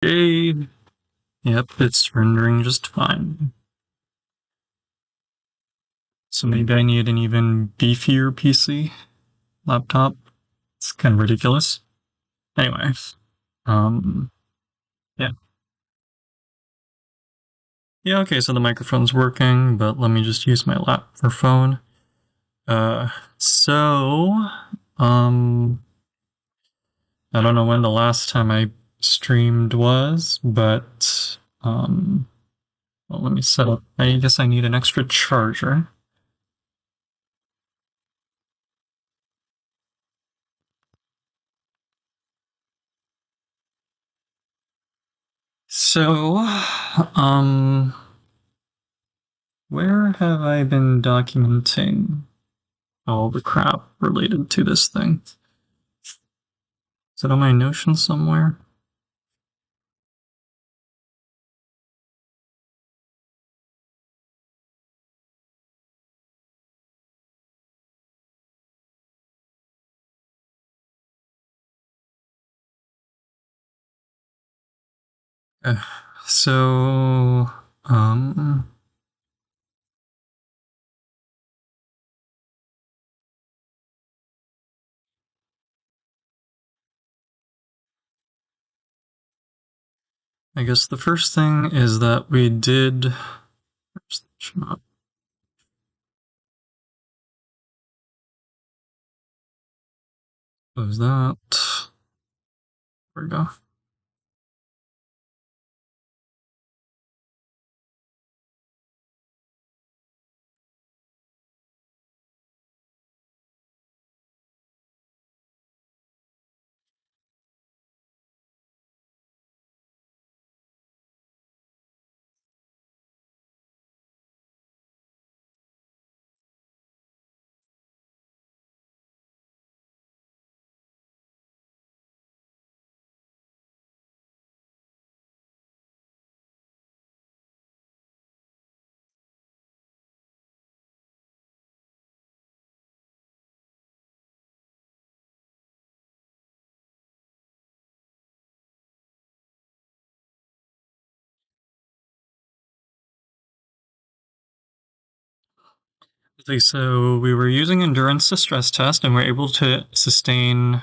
Yay. Yep, it's rendering just fine. So maybe I need an even beefier PC laptop. It's kind of ridiculous. Anyway, um, yeah. Yeah, okay, so the microphone's working, but let me just use my lap for phone. So, um, I don't know when the last time I streamed was, but, well, let me set up. I guess I need an extra charger. So, um, where have I been documenting all the crap related to this thing? Is it on my Notion somewhere? Uh, so, um, I guess the first thing is that we did. Close that. There we go. Okay, so we were using endurance to stress test, and we're able to sustain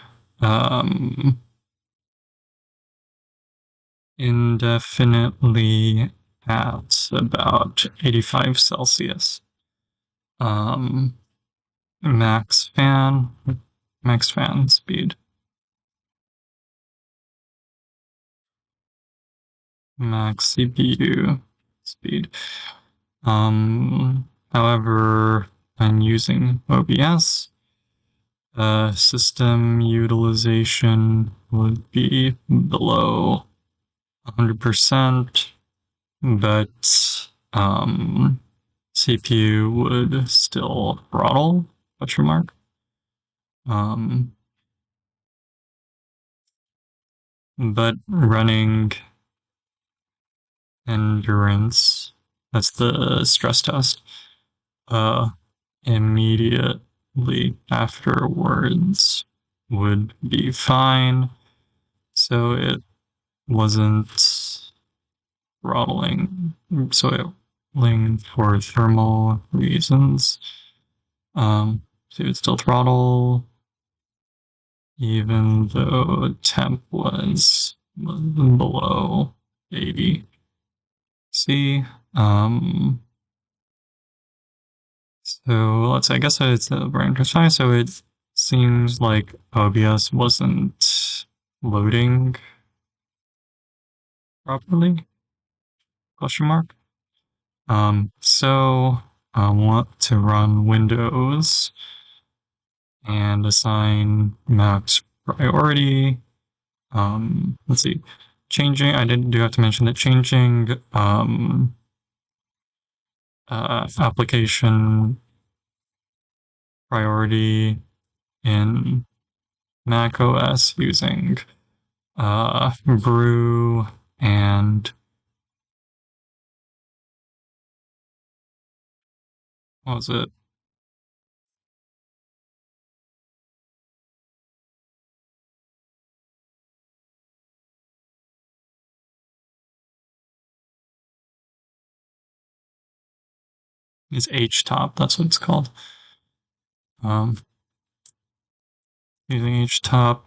indefinitely at about 85 Celsius. Um, max fan, max fan speed, max CPU speed. However, I'm using OBS. System utilization would be below 100%, but CPU would still throttle, question mark. But running endurance, that's the stress test, immediately afterwards would be fine. So it wasn't throttling, so it for thermal reasons. So it would still throttle even though temp was below 80. See, so let's say, I guess it's the brain precise, so it seems like OBS wasn't loading properly, question mark. So I want to run Windows and assign max priority. Let's see, changing, I do have to mention that changing application priority in Mac OS using brew and what was it? is HTOP. That's what it's called. Using HTOP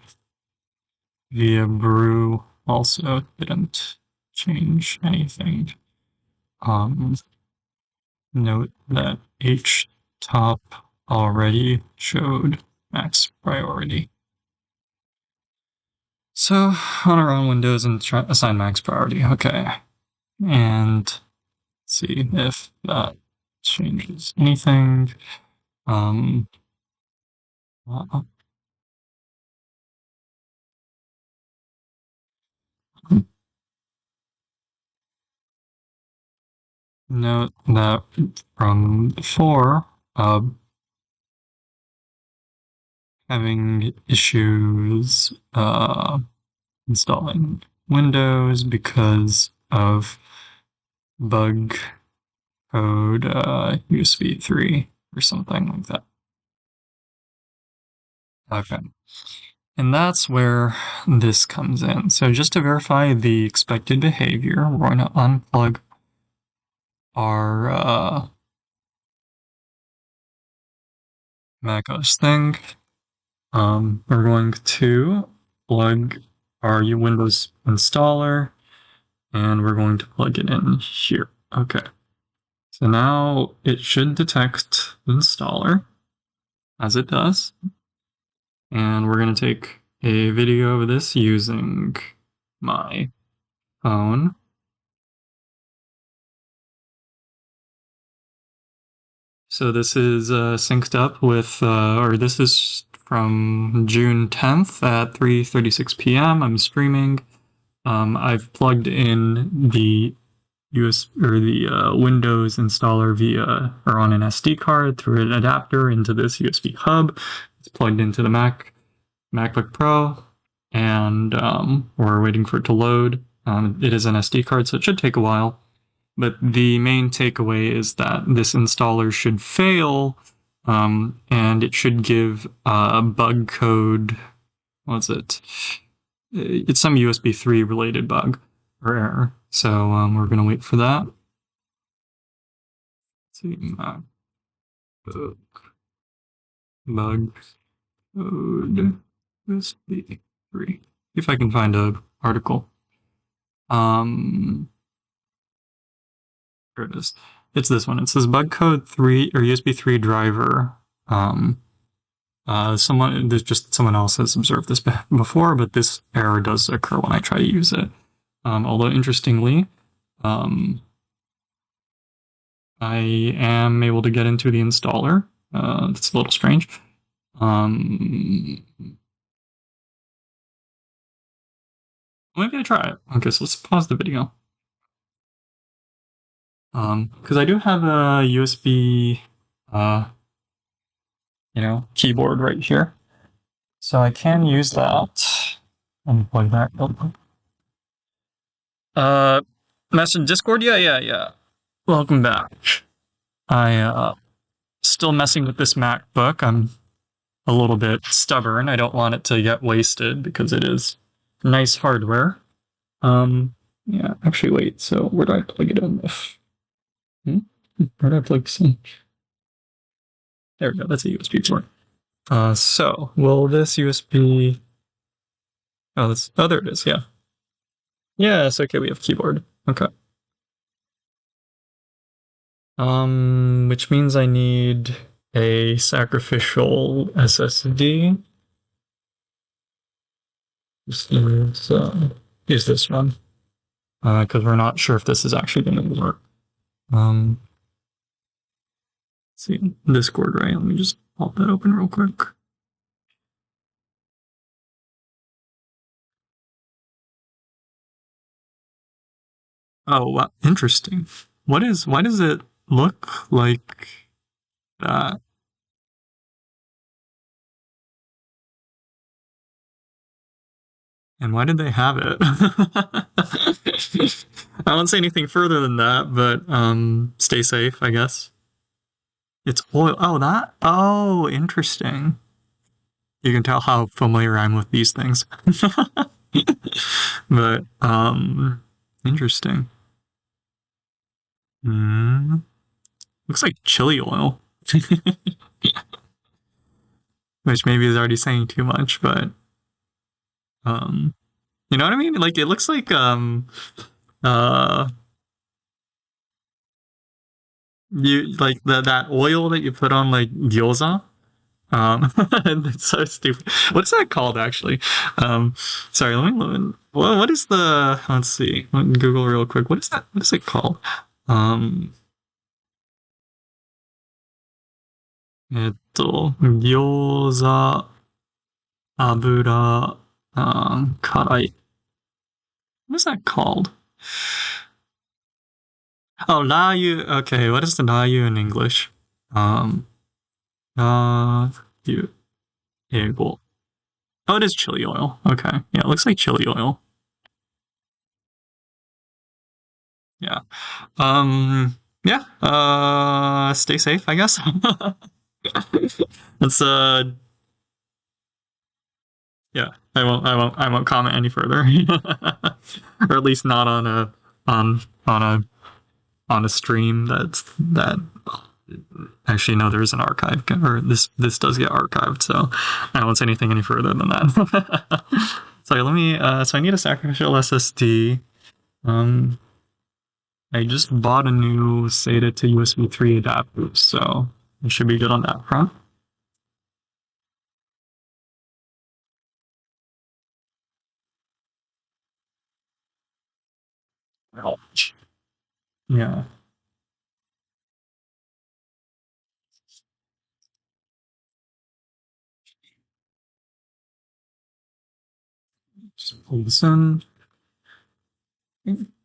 via brew also didn't change anything. Note that HTOP already showed max priority. So on our own windows and assign max priority. Okay. And see if that changes anything. Note that from before, having issues installing Windows because of bug code USB 3 or something like that. Okay. And that's where this comes in. So just to verify the expected behavior, we're going to unplug our macOS thing. We're going to plug our Windows installer, and we're going to plug it in here. Okay. So now it should detect the installer, as it does. And we're going to take a video of this using my phone. So this is synced up with, or this is from June 10th at 3:36 p.m. I'm streaming. I've plugged in the Windows installer via or on an SD card through an adapter into this USB hub. It's plugged into the MacBook Pro, and we're waiting for it to load. It is an SD card, so it should take a while. But the main takeaway is that this installer should fail, and it should give a bug code. What's it? It's some USB 3 related bug or error. So we're going to wait for that. Let's see, MacBook bug code USB 3. See if I can find an article. Here it is. It's this one. It says bug code 3 or USB 3 driver. Someone else has observed this before, but this error does occur when I try to use it. Although interestingly, I am able to get into the installer. That's a little strange. Maybe I try it. Okay, so let's pause the video. Because I do have a USB, keyboard right here. So I can use that. Let me plug that real quick. Message Discord? Yeah. Welcome back. I, still messing with this MacBook. I'm a little bit stubborn. I don't want it to get wasted because it is nice hardware. Yeah, actually, wait. So where do I plug it in? Where do I plug this in? There we go. That's a USB port. So will this USB? Oh, there it is. Yeah. Yeah, it's okay. We have keyboard. Okay. Which means I need a sacrificial SSD. Use this one. Because we're not sure if this is actually going to work. Let's see, Discord, right? Let me just pop that open real quick. Oh, interesting. Why does it look like that? And why did they have it? I won't say anything further than that, but stay safe, I guess. It's oil. Oh, interesting. You can tell how familiar I'm with these things. But interesting. Looks like chili oil. Which maybe is already saying too much, but um you know what I mean? Like it looks like uh you like that oil that you put on like gyoza. It's so stupid. What's that called actually? Sorry, what is the, let's see. Let me Google real quick. What is that? What is it called? Um, 餃子、油、辛い. What is that called? Oh, Ryu. Okay, what is the Ryu in English? Um, Ryu. 英語. Oh, it is chili oil. Okay. Yeah, it looks like chili oil. Yeah. Yeah. Stay safe, I guess. Let's yeah. I won't comment any further. Or at least not on a on a on a stream that actually no, there is an archive, or this does get archived, so I won't say anything any further than that. So let me so I need a sacrificial SSD. I just bought a new SATA to USB 3 adapter, so it should be good on that front. Ouch. Yeah. Just pull this in.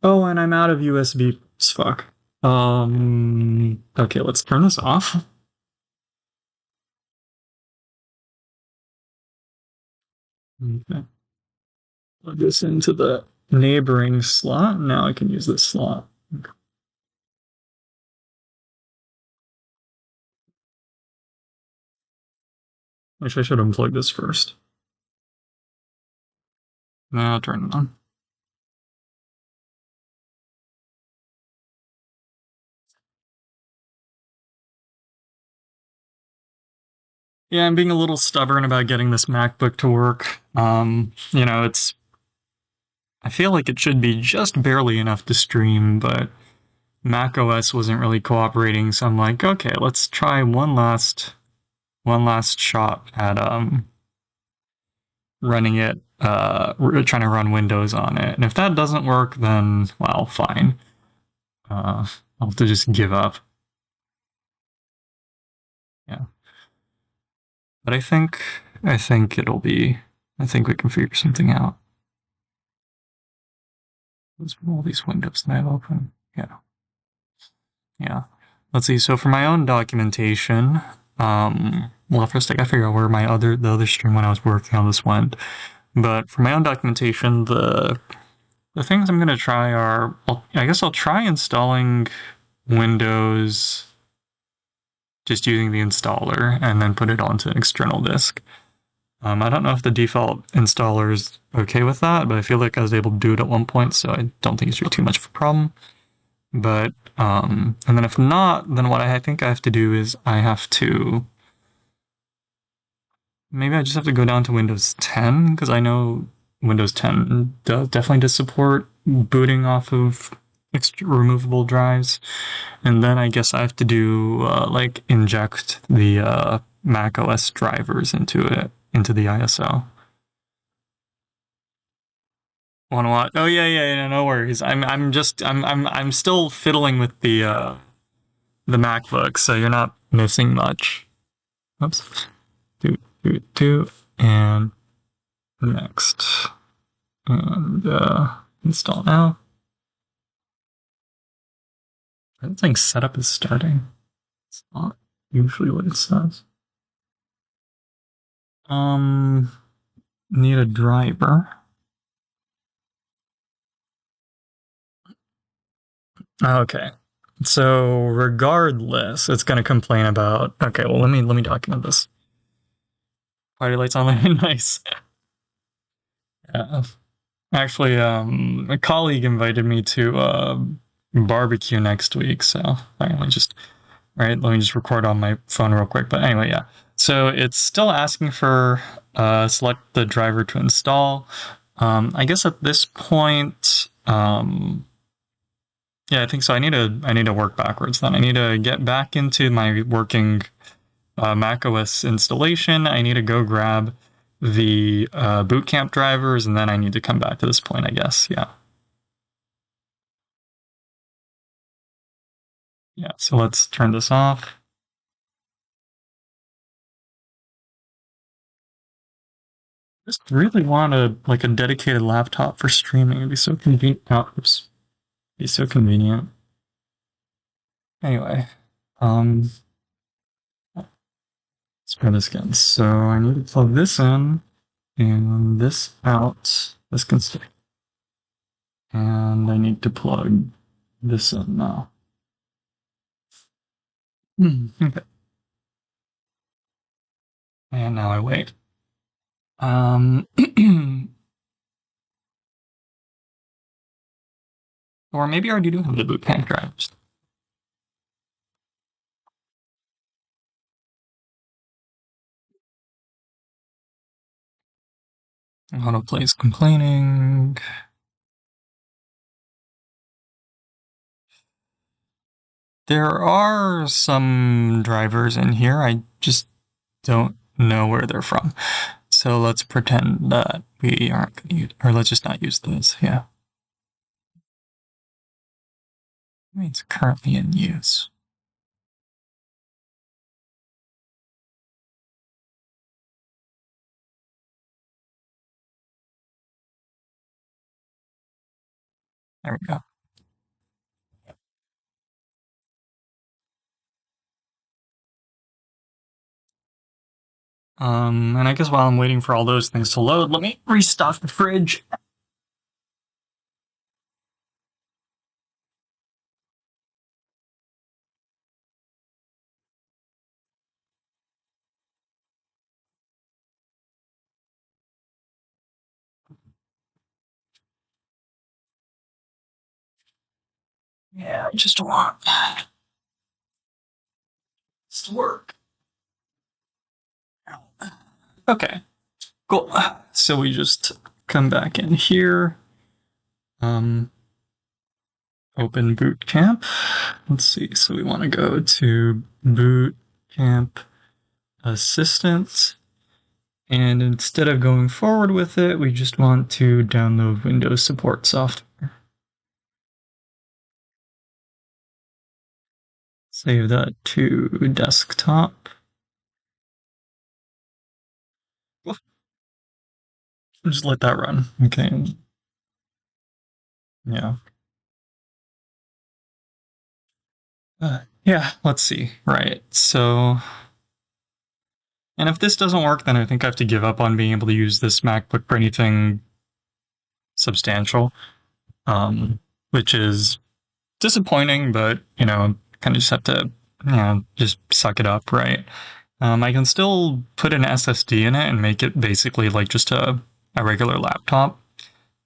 Oh, and I'm out of USB. Fuck. Okay, let's turn this off. Okay. Plug this into the neighboring slot. Now I can use this slot. Actually, I should unplug this first. Now turn it on. Yeah, I'm being a little stubborn about getting this MacBook to work. It's I feel like it should be just barely enough to stream, but Mac OS wasn't really cooperating, so I'm like, okay, let's try one last shot at running it, trying to run Windows on it. And if that doesn't work, then well, fine. I'll have to just give up. Yeah. But I think it'll be I think we can figure something out. There's all these windows that I have open. Yeah. Yeah. Let's see. So for my own documentation, well, first I gotta figure out where the other stream when I was working on this went. But for my own documentation, the things I'm gonna try are, I guess I'll try installing Windows just using the installer and then put it onto an external disk. I don't know if the default installer is okay with that, but I feel like I was able to do it at one point, so I don't think it should be too much of a problem. But and then if not, then what I think I have to do is maybe I just have to go down to Windows 10, because I know Windows 10 definitely does support booting off of removable drives. And then I guess I have to do like inject the Mac OS drivers into the ISO. Want to watch? Oh yeah. No worries. I'm still fiddling with the MacBook, so you're not missing much. Oops. Do and next, and install now. I don't think setup is starting. It's not usually what it says. Need a driver. Okay. So regardless, it's going to complain about. Okay, well let me document this. Party lights on. Nice. Yeah. Actually, a colleague invited me to barbecue next week, so finally just right? Let me just record on my phone real quick. But anyway, yeah. So it's still asking for select the driver to install. I guess at this point, yeah, I think so. I need to work backwards then. I need to get back into my working macOS installation. I need to go grab the Boot Camp drivers, and then I need to come back to this point, I guess. Yeah. Yeah, so let's turn this off. Just really want a dedicated laptop for streaming. It'd be so convenient. Oh, oops. It'd be so convenient. Anyway, let's try this again. So I need to plug this in and this out. This can stay. And I need to plug this in now. Okay. And now I wait. Or maybe I already do have the boot camp drivers. Autoplay is complaining. There are some drivers in here. I just don't know where they're from. So let's pretend that we aren't going to use, or let's just not use those. Yeah. I mean, it's currently in use. There we go. And I guess while I'm waiting for all those things to load, let me restock the fridge. Yeah, I just want this to work. Okay, cool. So we just come back in here. Open Boot Camp. Let's see. So we want to go to Boot Camp Assistant. And instead of going forward with it, we just want to download Windows support software. Save that to desktop. Just let that run. Okay. Yeah. Yeah, let's see. Right. So, and if this doesn't work, then I think I have to give up on being able to use this MacBook for anything substantial, which is disappointing, but, kind of just have to, just suck it up, right? I can still put an SSD in it and make it basically like just a regular laptop,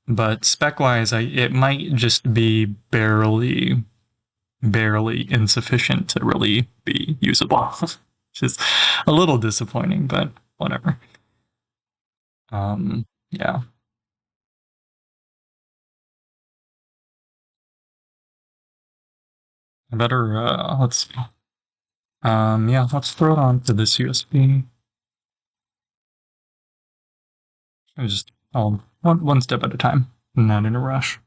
but spec-wise, it might just be barely insufficient to really be usable, which is a little disappointing, but whatever. Yeah. I better, let's see. Yeah, let's throw it on to this USB. One step at a time, not in a rush.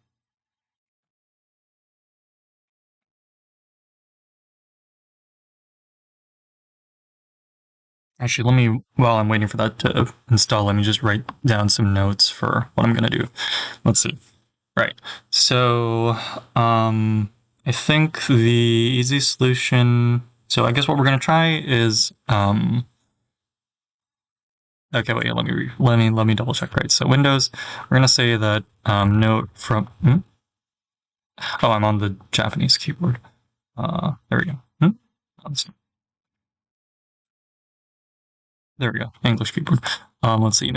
Actually, while I'm waiting for that to install, let me just write down some notes for what I'm going to do. Let's see. Right. So, I think the easy solution. So I guess what we're going to try is, okay, wait, let me double check, right? So Windows, we're going to say that, note from, oh, I'm on the Japanese keyboard. There we go. There we go. English keyboard. Let's see.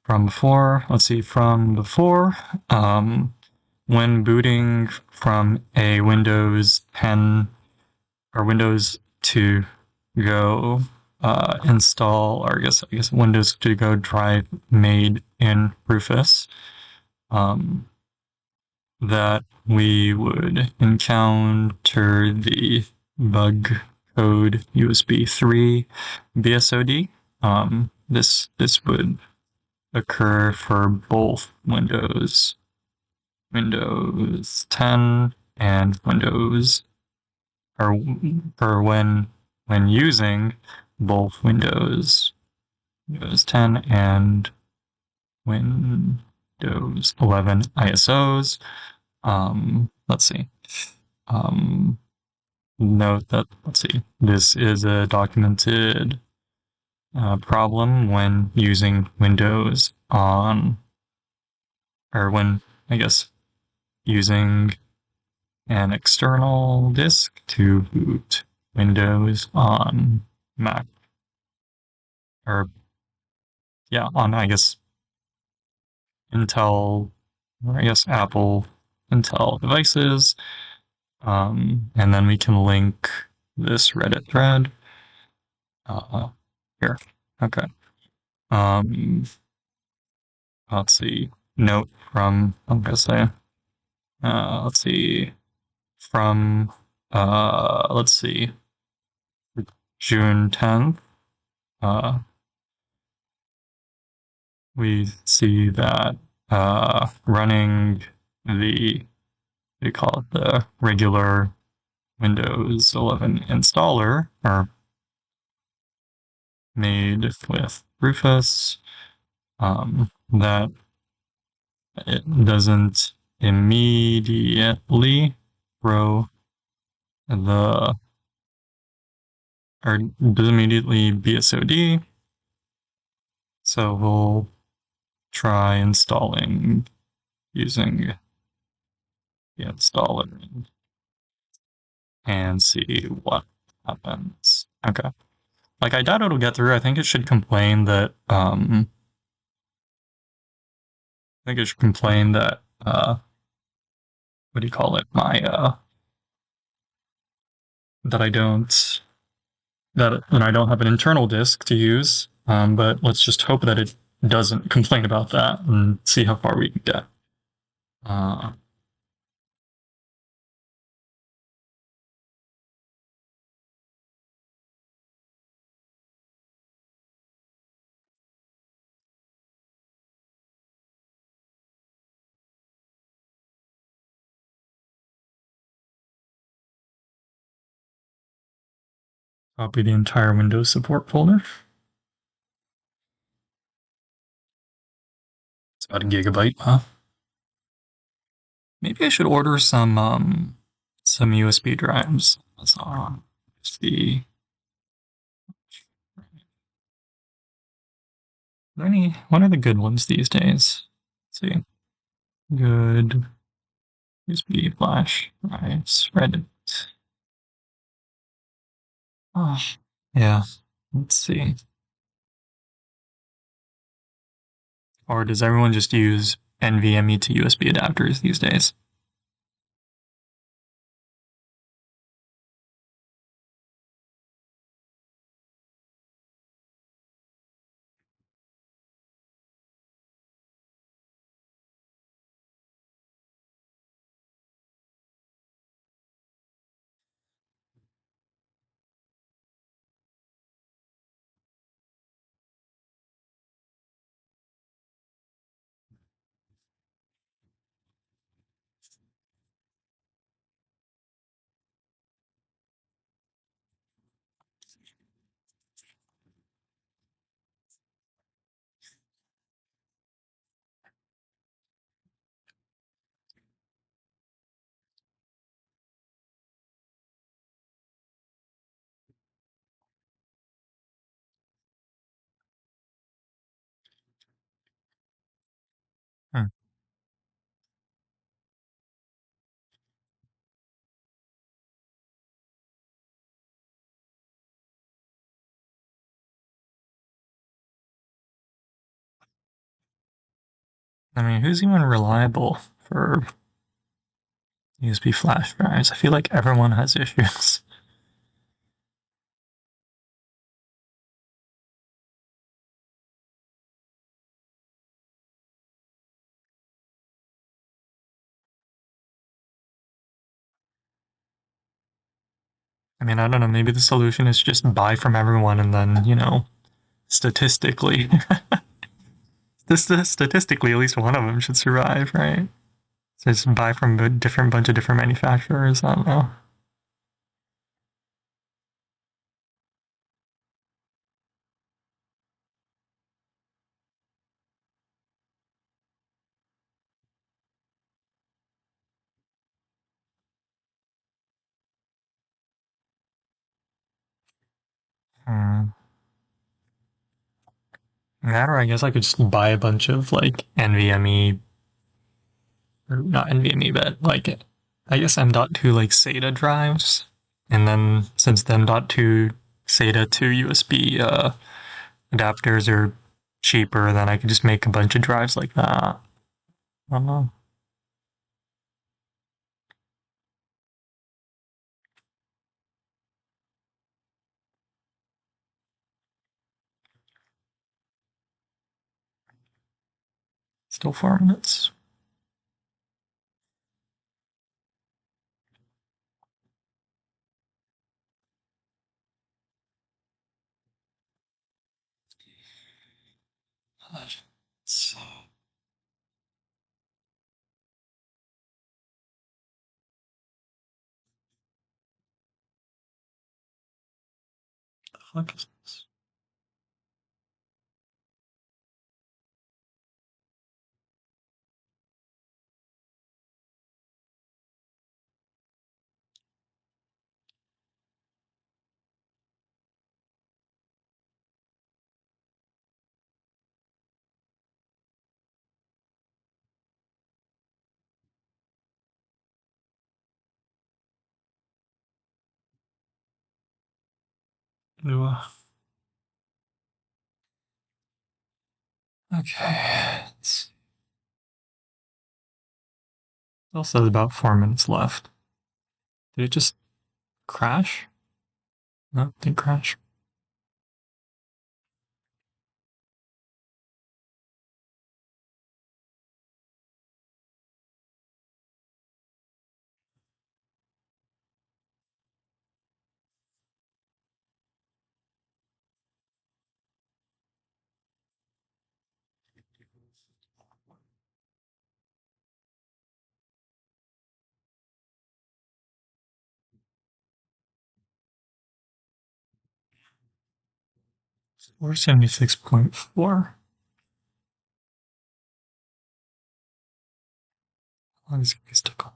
From before. Let's see. From before. When booting from a Windows 10 or Windows to go install, or I guess Windows to go drive made in Rufus, that we would encounter the bug code USB 3 BSOD. This would occur for both Windows 10 and Windows, or when using both Windows 10 and Windows 11 ISOs. Let's see. Note that, this is a documented problem when using Windows on, or when, I guess, using an external disk to boot Windows on Mac. Or, yeah, on, I guess, Intel, or I guess Apple Intel devices. And then we can link this Reddit thread here. Okay. Let's see. Note from, I'm gonna say, let's see, from, let's see, June 10th, we see that running the, we call it the regular Windows 11 installer, or made with Rufus, that it doesn't immediately throw the, or doesn't immediately BSOD. So we'll try installing using the installer and see what happens. Okay. Like, I doubt it'll get through. I think it should complain that, what do you call it? That I don't have an internal disk to use. But let's just hope that it doesn't complain about that and see how far we can get. Copy the entire Windows support folder. It's about a gigabyte. Huh? Maybe I should order some USB drives. That's not wrong. USB. What are the good ones these days? Let's see. Good USB flash drives. Reddit. Oh, yeah. Let's see. Or does everyone just use NVMe to USB adapters these days? Hmm. I mean, who's even reliable for USB flash drives? I feel like everyone has issues. I mean, I don't know. Maybe the solution is just buy from everyone, and then statistically, statistically, at least one of them should survive, right? So just buy from a different bunch of different manufacturers. I don't know. Hmm. That, or I guess I could just buy a bunch of like NVMe, or not NVMe, but like I guess M.2 like SATA drives, and then since the M.2 SATA to USB adapters are cheaper, then I could just make a bunch of drives like that. I don't know. Still 4 minutes. So, the fuck is this? Ooh. Okay. It still says about 4 minutes left. Did it just crash? No, it didn't crash. Or 76.4. How long is it stuck on?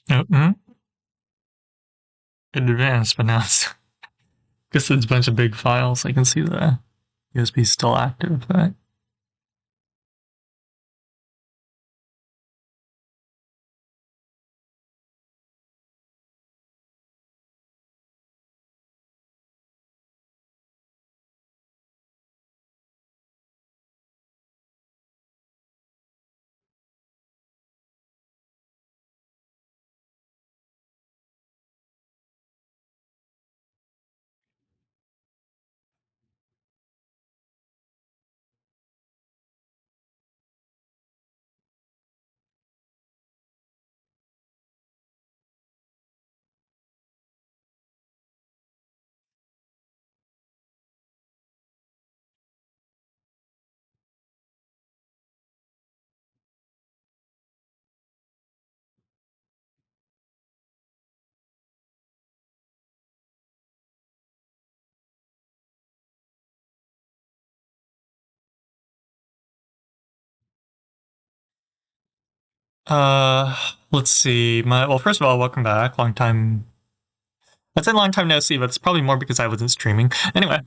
Mm-hmm. In advance, but now it's because it's a bunch of big files. I can see that. USB is still active, but let's see. Well, first of all, welcome back. Long time. I'd say long time no see, but it's probably more because I wasn't streaming. Anyway,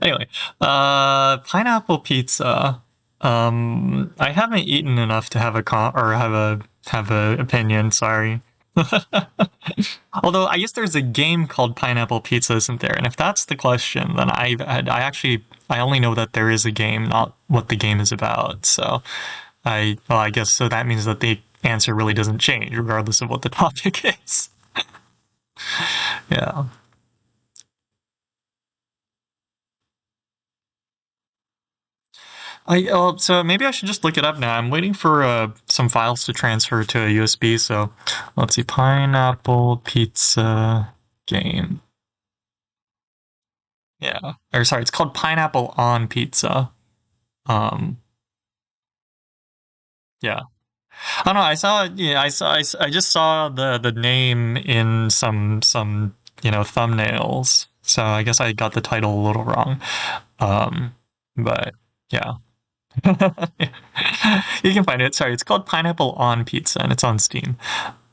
anyway, pineapple pizza. I haven't eaten enough to have a or have a opinion. Sorry. Although I guess there's a game called Pineapple Pizza, isn't there? And if that's the question, then I only know that there is a game, not what the game is about. So I guess so that means that the answer really doesn't change regardless of what the topic is. Yeah. So maybe I should just look it up now. I'm waiting for some files to transfer to a USB. So let's see, pineapple pizza game. Yeah, or sorry, it's called Pineapple on Pizza. Um, yeah. Oh no, I saw. Yeah, I just saw the name in some thumbnails. So I guess I got the title a little wrong. But yeah. You can find it. Sorry, it's called Pineapple on Pizza, and it's on Steam.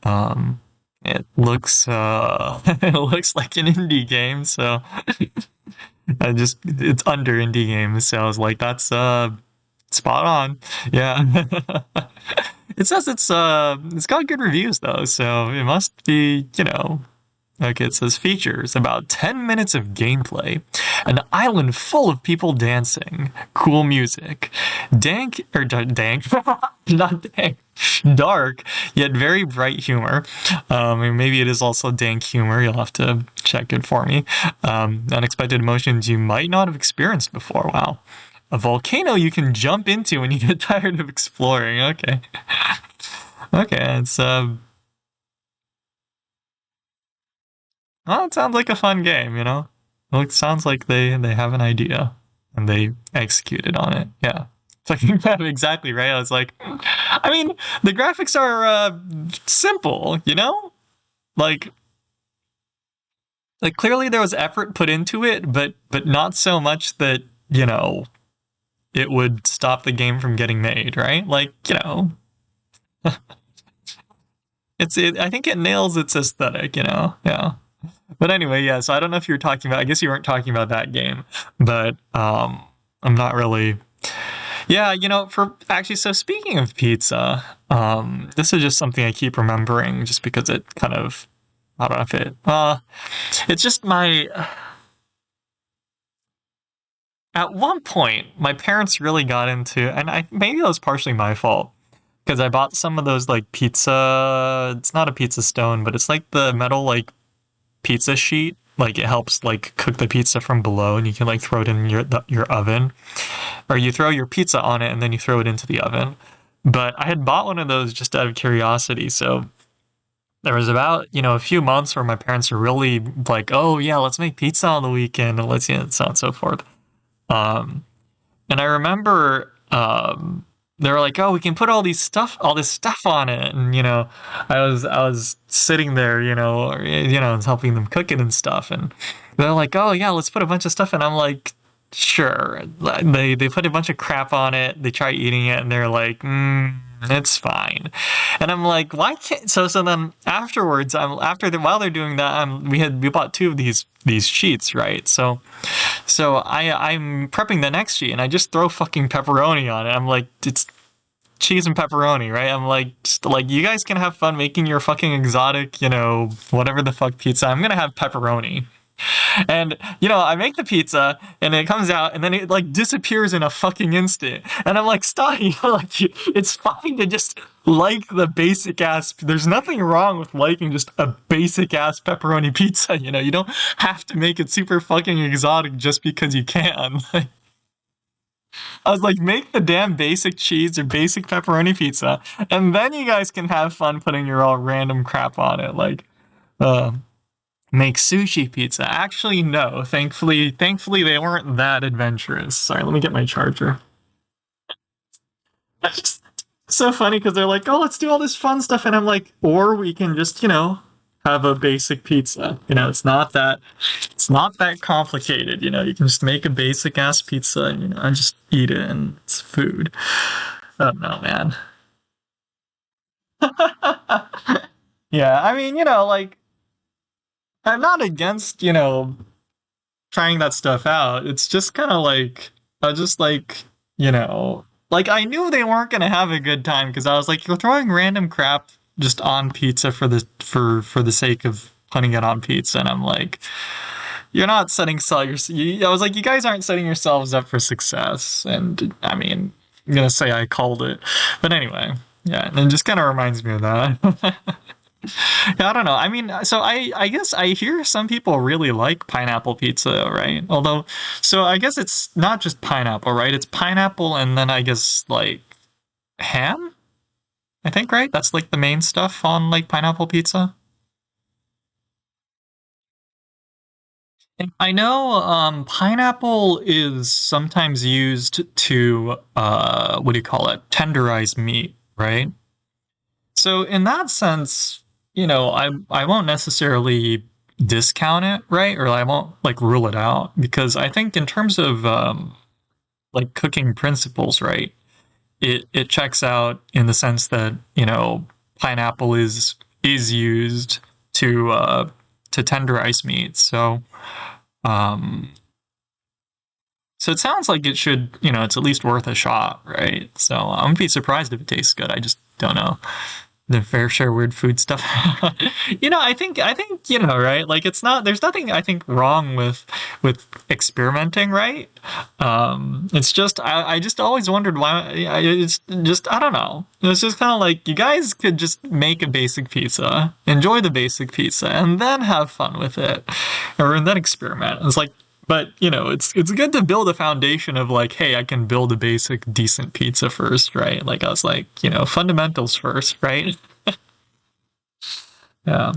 Um, it looks it looks like an indie game, so it's under indie games. So I was like, that's spot on. Yeah. It says it's got good reviews though, so it must be, Okay, it says features about 10 minutes of gameplay, an island full of people dancing, cool music, dank, not dank, dark, yet very bright humor. And maybe it is also dank humor, you'll have to check it for me. Unexpected emotions you might not have experienced before, wow. A volcano you can jump into when you get tired of exploring, okay. Okay, well, it sounds like a fun game, Well, it sounds like they have an idea and they executed on it. Yeah. Fucking exactly right. I was like, I mean, the graphics are simple, Like clearly there was effort put into it, but not so much that, it would stop the game from getting made, right? I think it nails its aesthetic, Yeah. But anyway, yeah, so I don't know if you were talking about, I guess you weren't talking about that game, but I'm not really. Yeah, for actually, so speaking of pizza, this is just something I keep remembering just because it kind of, I don't know if it's just at one point, my parents really got into, and maybe that was partially my fault, because I bought some of those like pizza, it's not a pizza stone, but it's like the metal like pizza sheet. Like it helps like cook the pizza from below, and you can like throw it in your oven, or you throw your pizza on it and then you throw it into the oven. But I had bought one of those just out of curiosity, so there was about a few months where my parents were really like, "Oh yeah, let's make pizza on the weekend and let's so on and so forth." Um, and I remember they were like, "Oh, we can put all this stuff on it," and I was sitting there, and helping them cook it and stuff, and they're like, "Oh yeah, let's put a bunch of stuff," and I'm like, "Sure." They put a bunch of crap on it. They try eating it, and they're like, "It's fine," and I'm like, "Why can't?" So then afterwards, while they're doing that, we bought two of these sheets, right? So So I'm prepping the next sheet and I just throw fucking pepperoni on it. I'm like, it's cheese and pepperoni, right? I'm like, just like you guys can have fun making your fucking exotic, whatever the fuck pizza. I'm gonna have pepperoni. And I make the pizza and it comes out and then it like disappears in a fucking instant. And I'm like, stop, like it's fine to just like the basic ass. There's nothing wrong with liking just a basic ass pepperoni pizza. You don't have to make it super fucking exotic just because you can. I was like, make the damn basic cheese or basic pepperoni pizza, and then you guys can have fun putting your all random crap on it. Like, uh, make sushi pizza. Actually, no. Thankfully, they weren't that adventurous. Sorry, let me get my charger. It's just so funny because they're like, "Oh, let's do all this fun stuff," and I'm like, "Or we can just, have a basic pizza. It's not that complicated. You can just make a basic ass pizza and and just eat it, and it's food." Oh no, man. Yeah, I mean, like I'm not against, trying that stuff out. It's just kind of like I just like I knew they weren't gonna have a good time because I was like, you're throwing random crap just on pizza for the sake of putting it on pizza, and I'm like, you're not setting sell your. I was like, you guys aren't setting yourselves up for success, and I mean, I'm gonna say I called it, but anyway, yeah, and it just kind of reminds me of that. Yeah, I don't know. I mean, so I guess I hear some people really like pineapple pizza, right? Although, so I guess it's not just pineapple, right? It's pineapple and then I guess like ham, I think, right? That's like the main stuff on like pineapple pizza. And I know pineapple is sometimes used to what do you call it? Tenderize meat, right? So in that sense, I won't necessarily discount it, right? Or I won't like rule it out because I think in terms of like cooking principles, right? It checks out in the sense that, pineapple is used to tenderize meat. Um so it sounds like it should, it's at least worth a shot, right? So I'm gonna be surprised if it tastes good. I just don't know the fair share weird food stuff. I think right, like it's not, there's nothing I think wrong with experimenting, right? It's just I just always wondered why. It's just I don't know, it's just kind of like you guys could just make a basic pizza, enjoy the basic pizza, and then have fun with it, or then experiment. It's like, but it's good to build a foundation of like, hey, I can build a basic decent pizza first, right? Like I was like, fundamentals first, right? Yeah.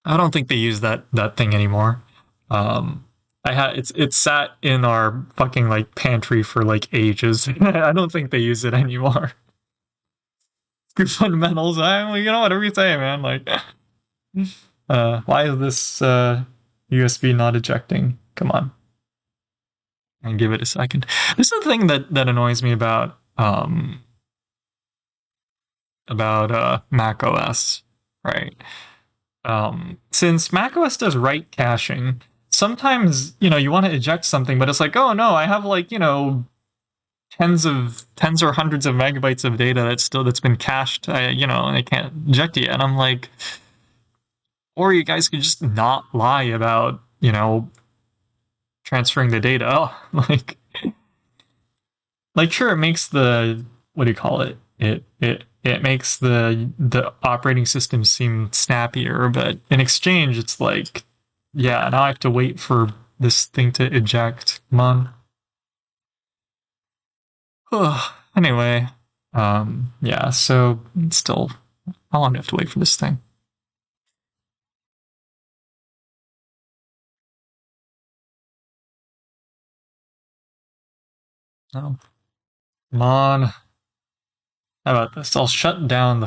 I don't think they use that thing anymore. Um, I had it's sat in our fucking like pantry for like ages. I don't think they use it anymore. Good fundamentals. Whatever you say, man. Like, why is this USB not ejecting? Come on, and give it a second. This is the thing that annoys me about Mac OS, right? Since macOS does write caching, sometimes you want to eject something, but it's like, oh no, I have like tens or hundreds of megabytes of data that's been cached, and I can't eject it. And I'm like, or you guys could just not lie about transferring the data. Oh, like sure, it makes the what do you call it? It makes the operating system seem snappier, but in exchange, it's like, yeah, now I have to wait for this thing to eject. Come on. Anyway, yeah. So still, how long do I have to wait for this thing? Oh, come on. How about this? I'll shut down,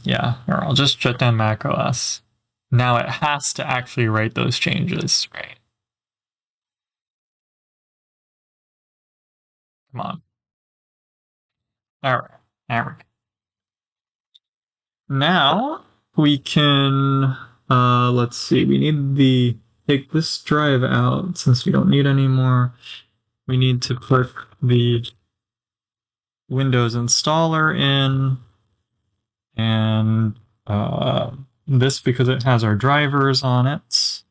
yeah, or I'll just shut down macOS. Now it has to actually write those changes, right? Come on. All right. There we go. Now we can let's see. We need the take this drive out since we don't need any more. We need to put the Windows installer in, and this because it has our drivers on it,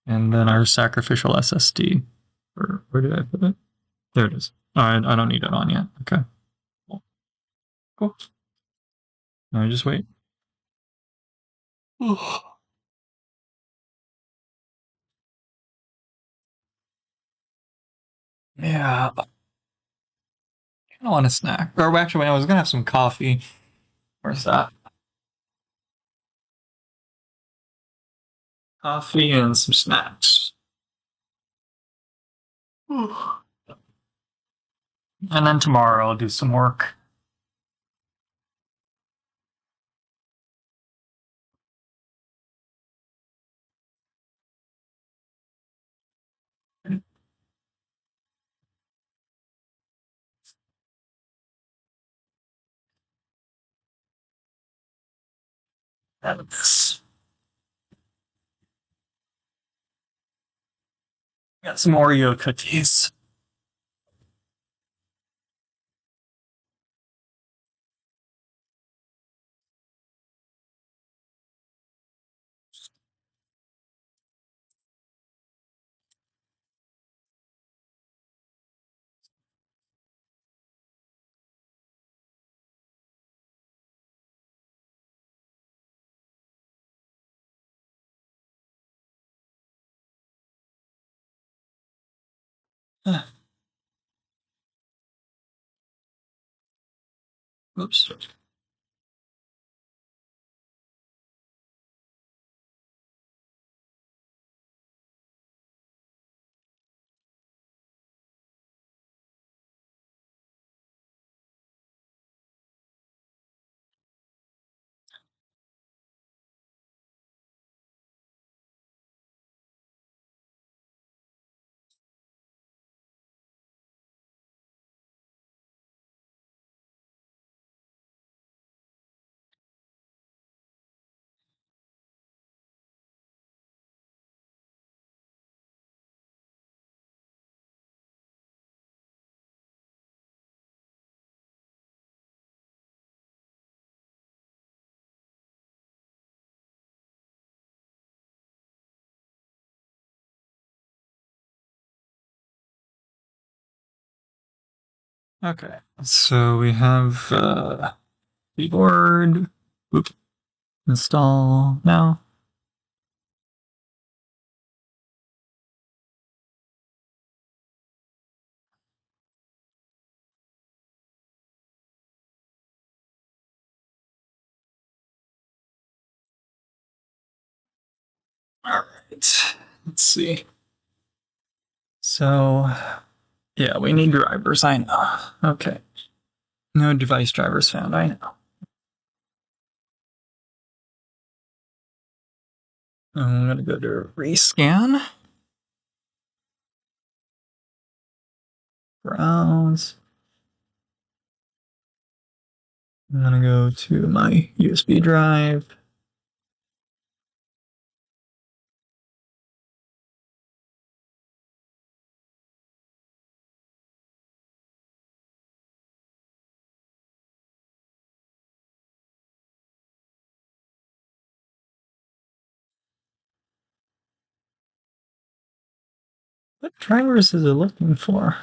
and then our sacrificial SSD. Where did I put it? There it is. Oh, I don't need it on yet. Okay. Cool. Now just wait. Yeah. I don't want a snack. Or actually, I was gonna have some coffee. Where's that? Coffee and some snacks. And then tomorrow I'll do some work. This. Got some Oreo cookies. Oops. Okay, so we have keyboard. Oops. Install now. All right. Let's see. So, yeah, we need drivers. I know. Okay. No device drivers found. I know. I'm gonna go to rescan. Browse. I'm gonna go to my USB drive. What drivers is it looking for?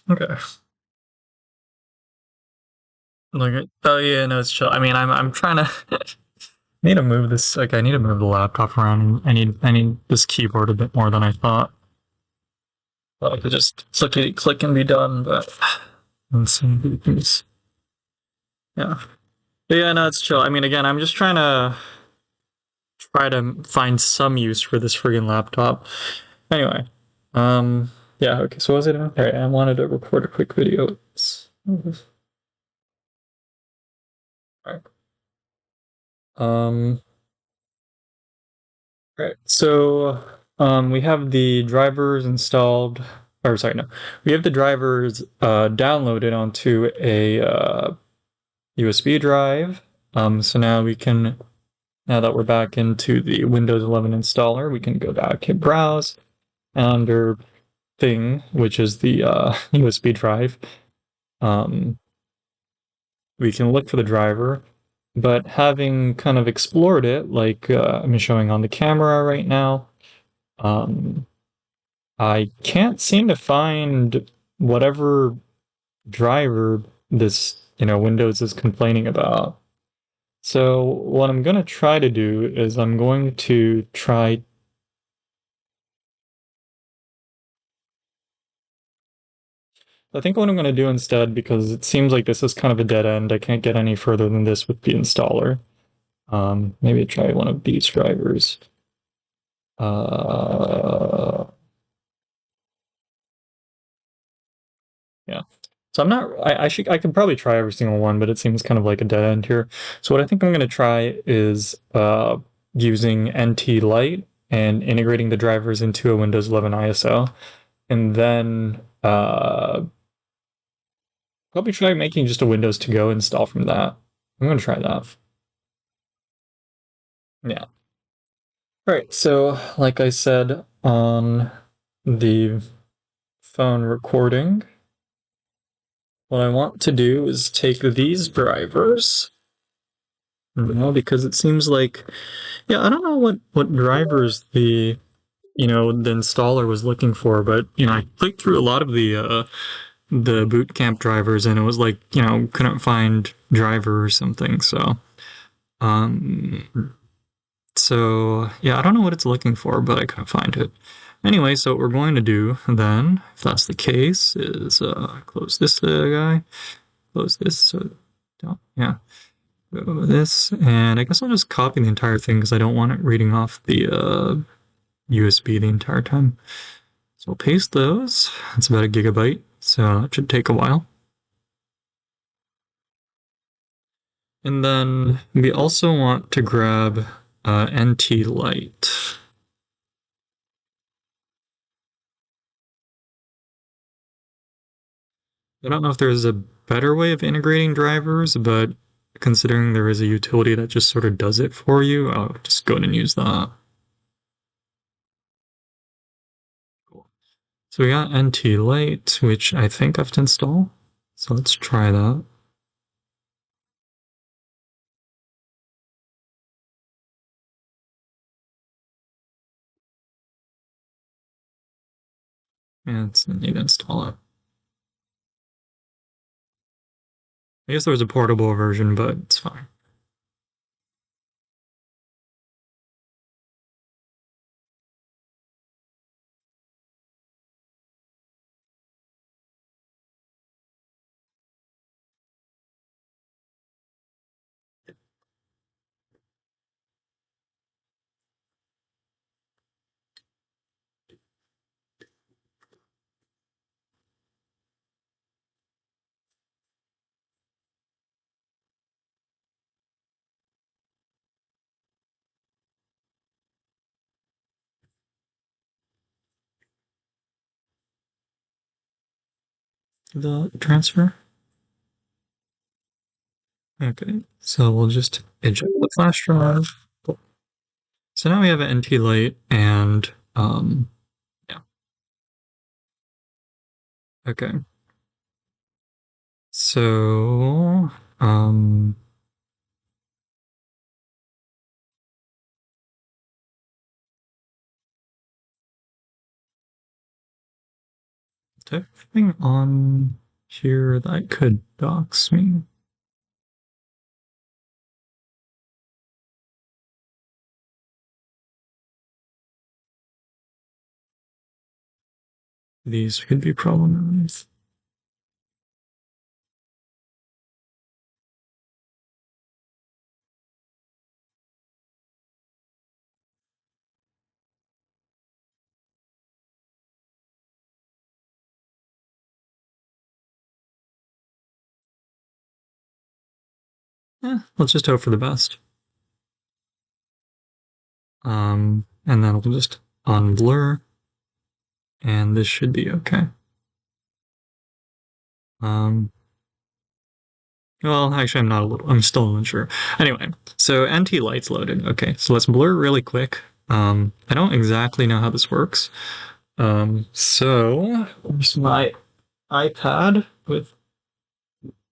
Okay. Look at. Oh yeah, no, it's chill. I mean, I'm trying to. Need to move this. Like, I need to move the laptop around. I need this keyboard a bit more than I thought. Well, I could just click and be done, but let's see. Yeah. But yeah, no, it's chill. I mean, again, I'm just trying try to find some use for this friggin' laptop. Anyway, yeah, okay, so what was it? Alright, I wanted to record a quick video. Alright. Um, right, so we have the drivers installed, or sorry, no, we have the drivers downloaded onto a USB drive. So now we can, now that we're back into the Windows 11 installer, we can go back and browse under thing, which is the USB drive. Um, we can look for the driver, but having kind of explored it, like I'm showing on the camera right now, um, I can't seem to find whatever driver this, Windows is complaining about. So what I'm going to try to do is I'm going to try. I think what I'm going to do instead, because it seems like this is kind of a dead end, I can't get any further than this with the installer. Maybe try one of these drivers. Uh, yeah. So I'm not. I could probably try every single one, but it seems kind of like a dead end here. So what I think I'm going to try is using NT Lite and integrating the drivers into a Windows 11 ISO, and then probably try making just a Windows to go install from that. I'm going to try that. Yeah. All right. So like I said on the phone recording, what I want to do is take these drivers, because it seems like, yeah, I don't know what drivers the installer was looking for, but I clicked through a lot of the boot camp drivers, and it was like couldn't find driver or something. Um, so yeah, I don't know what it's looking for, but I couldn't find it. Anyway, so what we're going to do then, if that's the case, is close this guy, close this. So don't, yeah, go this, and I guess I'll just copy the entire thing because I don't want it reading off the USB the entire time. So I'll paste those. It's about a gigabyte, so it should take a while. And then we also want to grab NT Lite. I don't know if there's a better way of integrating drivers, but considering there is a utility that just sort of does it for you, I'll just go ahead and use that. Cool. So we got NT Lite, which I think I have to install. So let's try that. Yeah, it's need to install it. I guess there was a portable version, but it's fine. The transfer. Okay, so we'll just eject the flash drive. Cool. So now we have an NT Lite, and yeah. Okay. So is there anything on here that could dox me? These could be problematic. Let's just hope for the best. And then I'll just unblur, and this should be okay. Well, actually, I'm still unsure. Anyway, so NT Light's loaded. Okay, so let's blur really quick. I don't exactly know how this works. So here's my iPad with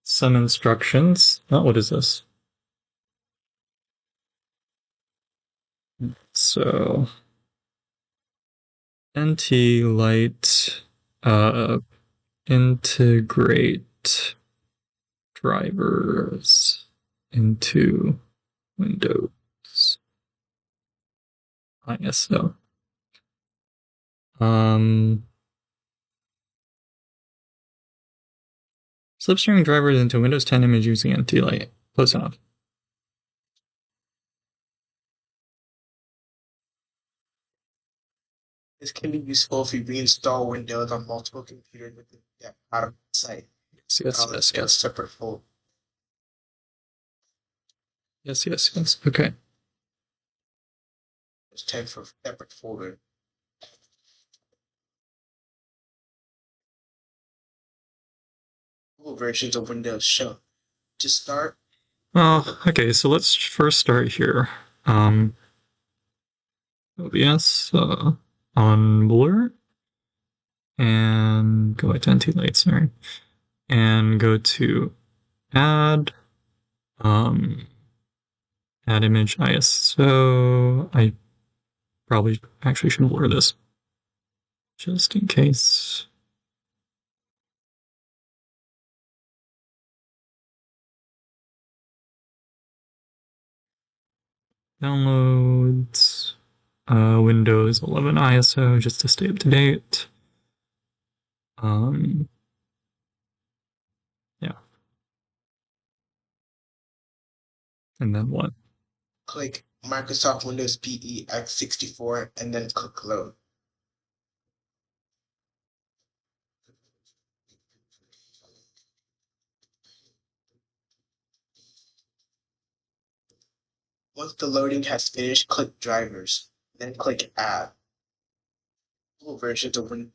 some instructions. Oh, what is this? So NT Light, integrate drivers into Windows ISO. Slipstreaming drivers into Windows 10 image using NT Light. Close enough. This can be useful if you reinstall Windows on multiple computers with the product site. Yes. Separate folder. Yes. Okay. Just check for separate folder. Google versions of Windows show. To start. Okay, so let's first start here. OBS, on blur, and go to NT Light, sorry, and go to add, add image ISO. I probably actually should blur this just in case. Downloads, Windows 11 ISO just to stay up to date. Yeah. And then what? Click Microsoft Windows PE x64 and then click load. Once the loading has finished, click drivers, then click add. Google versions of Windows.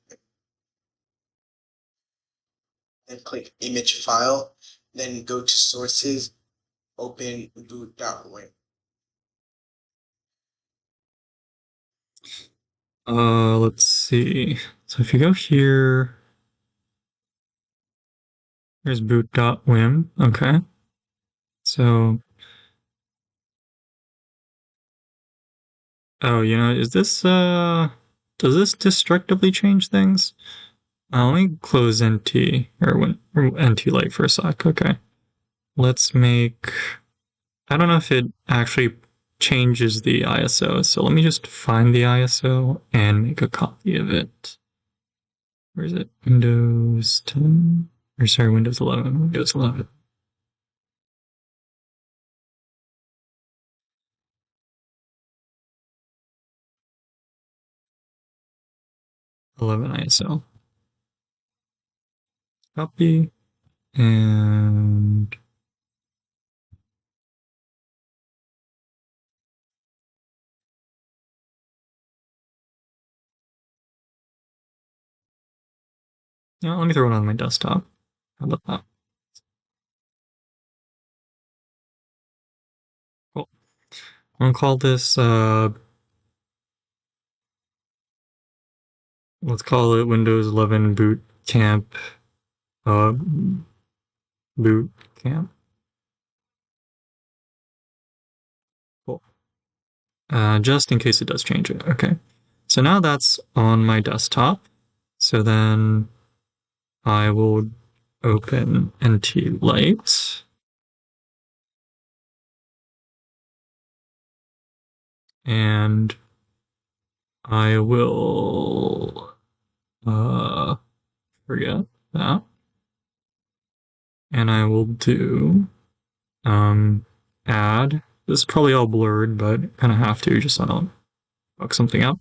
Then click image file, then go to sources, open boot.win. Let's see. So if you go here, here's boot.wim. Okay. So, oh, is this, does this destructively change things? Let me close NT, or NT Light for a sec. Okay. Let's make, I don't know if it actually changes the ISO, so let me just find the ISO and make a copy of it. Where is it? Windows 10? Or sorry, Windows 11. Windows 11. ISO. Copy. And let me throw it on my desktop. How about that? Cool. I'll call this, let's call it Windows 11 Boot Camp, Boot Camp. Cool. Just in case it does change it. Okay. So now that's on my desktop. So then I will open NT Light. And I will forget that. And I will do add. This is probably all blurred, but kind of have to just so I don't fuck something up.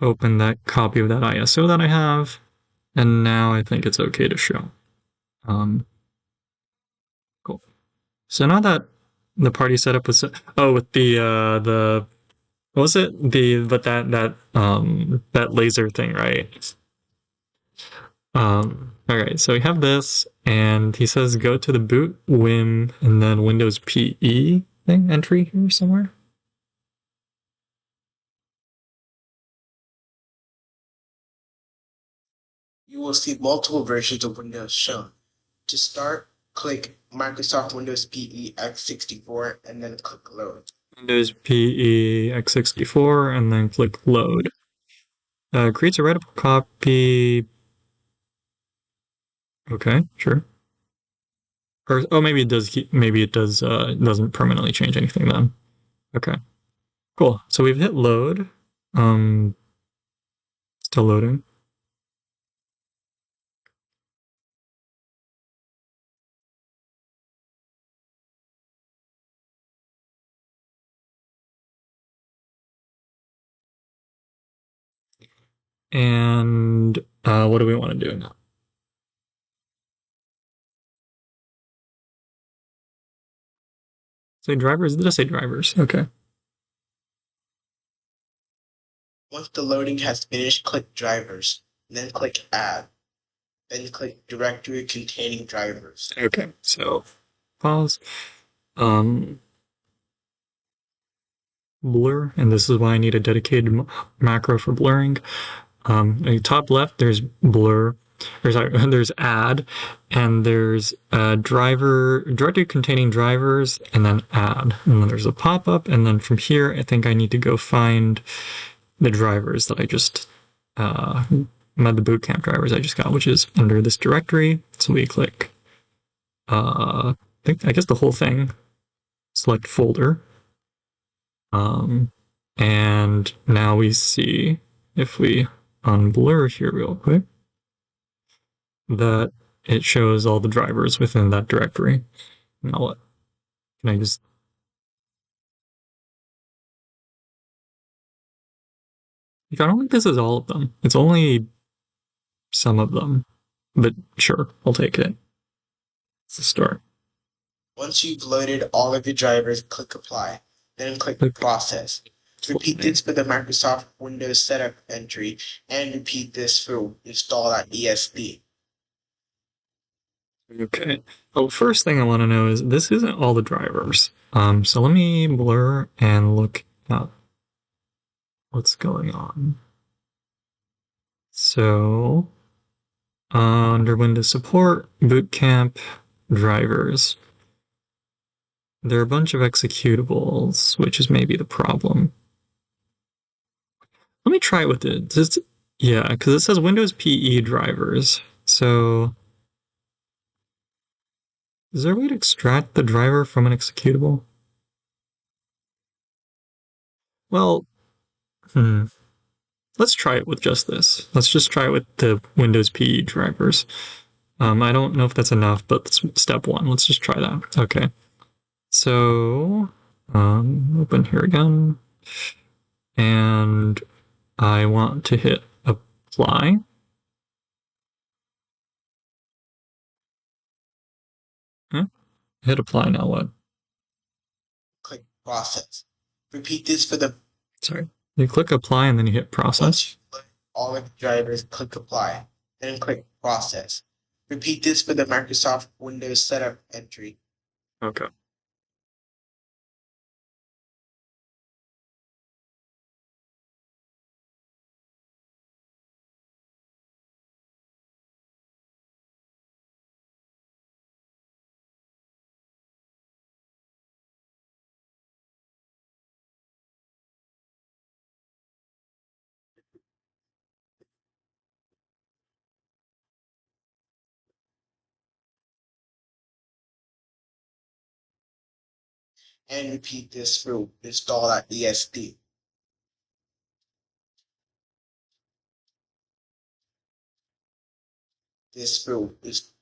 Open that copy of that ISO that I have, and now I think it's okay to show. Cool. So now that the party setup was with the what was it? That laser thing, right? All right, so we have this, and he says go to the boot Wim and then Windows PE thing entry here somewhere. You will see multiple versions of Windows shown. To start, click Microsoft Windows PE x64 and then click Load. Windows PE x64 and then click load. Creates a writable copy. Okay, sure. Or maybe it does. Maybe it does. It doesn't permanently change anything then. Okay, cool. So we've hit load. Um, Still loading. And what do we want to do now? Say drivers. Did I say drivers? Okay. Once the loading has finished, click Drivers, then click Add, then click Directory containing drivers. Okay. So pause. Um, Blur, and this is why I need a dedicated macro for blurring. Top left, there's blur. There's add, and there's directory containing drivers, and then add, and then there's a pop up, and then from here, I think I need to go find the drivers that I just the bootcamp drivers I just got, which is under this directory. So we click, I guess the whole thing. Select folder. And now we see, if we unblur here real quick, that it shows all the drivers within that directory. Now what? Can I just... I don't think this is all of them. It's only some of them. But sure, I'll take it. It's a start. Once you've loaded all of your drivers, click Apply, then click Process. Repeat this for the Microsoft Windows Setup entry, and repeat this for install.esd. Okay. Well, first thing I want to know is this isn't all the drivers. So let me blur and look at what's going on. So under Windows Support, Bootcamp, drivers. There are a bunch of executables, which is maybe the problem. Let me try it with it. Yeah, because it says Windows PE drivers. So is there a way to extract the driver from an executable? Well, let's try it with just this. Let's just try it with the Windows PE drivers. I don't know if that's enough, but that's step one. Let's just try that. Okay. So, open here again. And I want to hit apply. Hit apply, now what? Click Process. Repeat this for the... Sorry. You click apply and then you hit process. All of the drivers, click Apply, then click Process. Repeat this for the Microsoft Windows Setup entry. Okay. And repeat this for install.esd. This for is...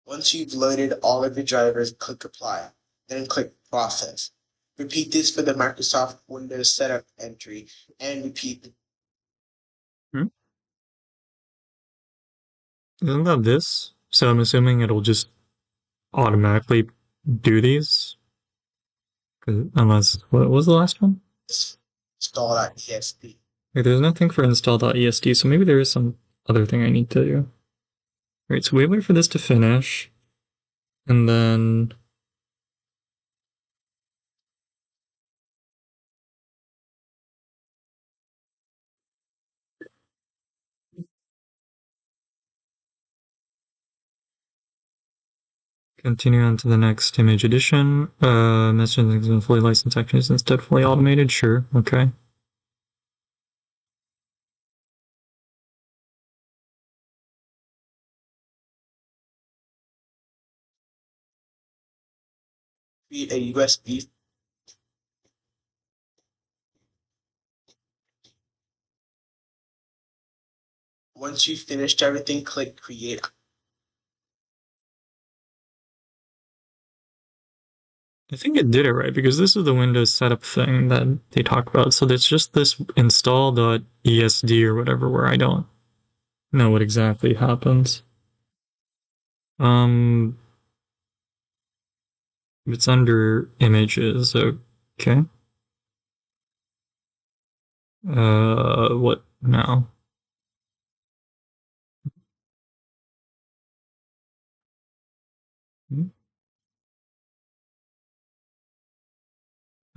Once you've loaded all of your drivers, click Apply, then click Process. Repeat this for the Microsoft Windows Setup entry, and repeat... Isn't that this? So I'm assuming it'll just automatically do these. Unless, what was the last one? Install.esd. Wait, there's nothing for install.esd, so maybe there is some other thing I need to do. Right, so we wait for this to finish, and then continue on to the next image edition. Messaging and fully licensed actions instead fully automated. Sure, okay. Create a USB. Once you've finished everything, click create. I think it did it right because this is the Windows setup thing that they talk about. So there's just this install.esd or whatever where I don't know what exactly happens. Um, it's under images, okay. What now? Hmm?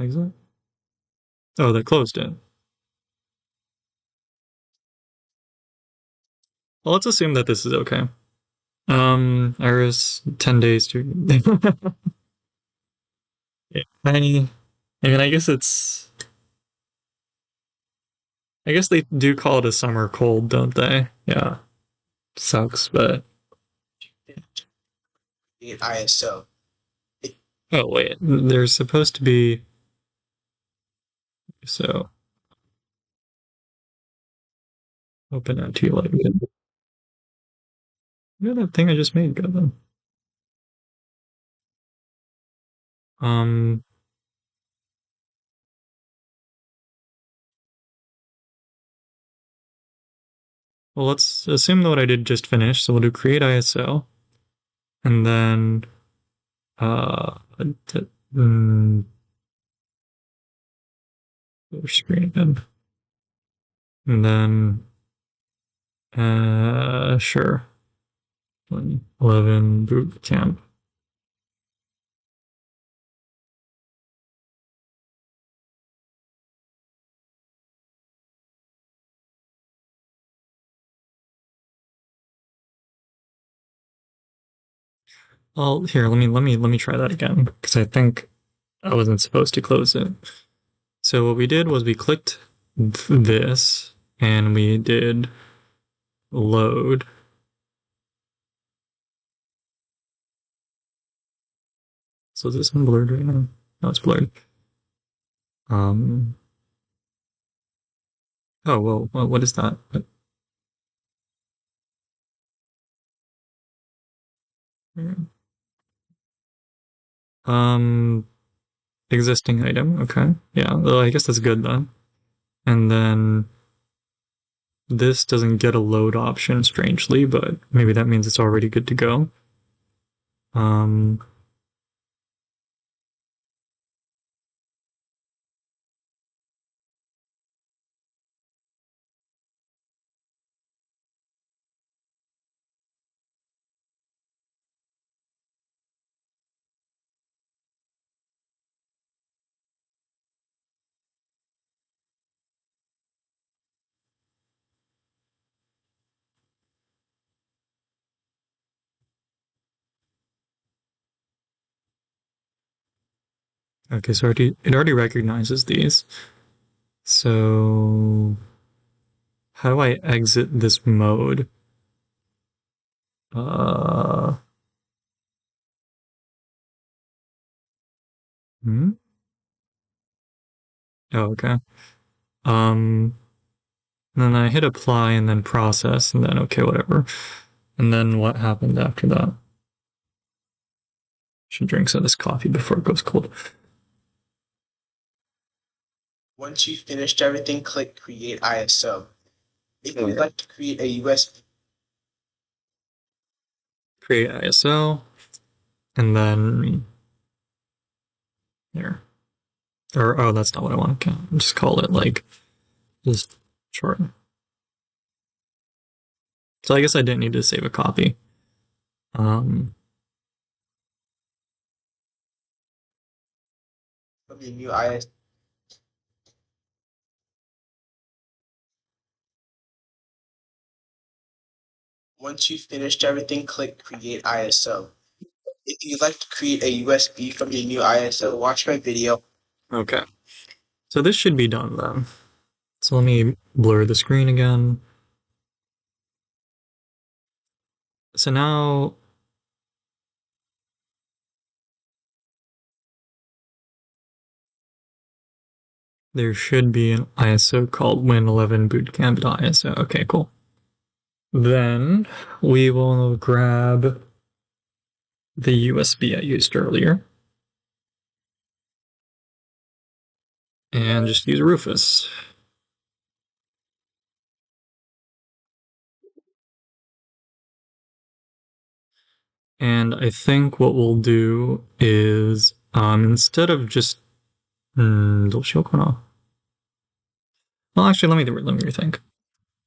Exit? Oh, they closed it. Well, let's assume that this is okay. Iris, 10 days to. I mean, I guess it's. I guess they do call it a summer cold, don't they? Yeah. Sucks, but. Create ISO. Oh, wait. There's supposed to be. So. Open that to you like. Yeah, that thing I just made go then. Um. Well, let's assume that what I did just finished. So we'll do create ISO. And then. Uh. T- mm, screen again. And then. Sure. 11 boot camp. Well, here, let me try that again because I think I wasn't supposed to close it. So what we did was we clicked this and we did load. So is this one blurred right now? No, it's blurred. Um. Oh well, what is that? Um. Existing item. Okay. Yeah. Well, I guess that's good then. And then this doesn't get a load option, strangely, but maybe that means it's already good to go. Um. Okay, so it already recognizes these. So how do I exit this mode? Uh, hmm? Oh, okay. Um, then I hit apply and then process and then okay, whatever. And then what happened after that? Should drink some of this coffee before it goes cold. Once you've finished everything, click create ISO. If you would like to create a USB. Create ISO. and then here. Or oh, that's not what I want to just call it like just short. So I guess I didn't need to save a copy. Um, Of your new IS. Once you've finished everything, click Create ISO. If you'd like to create a USB from your new ISO, watch my video. okay. So this should be done then. So let me blur the screen again. So now there should be an ISO called Win11 Bootcamp.iso. Okay, cool. Then we will grab the USB I used earlier and just use Rufus. And I think what we'll do is instead of just well, actually, let me rethink.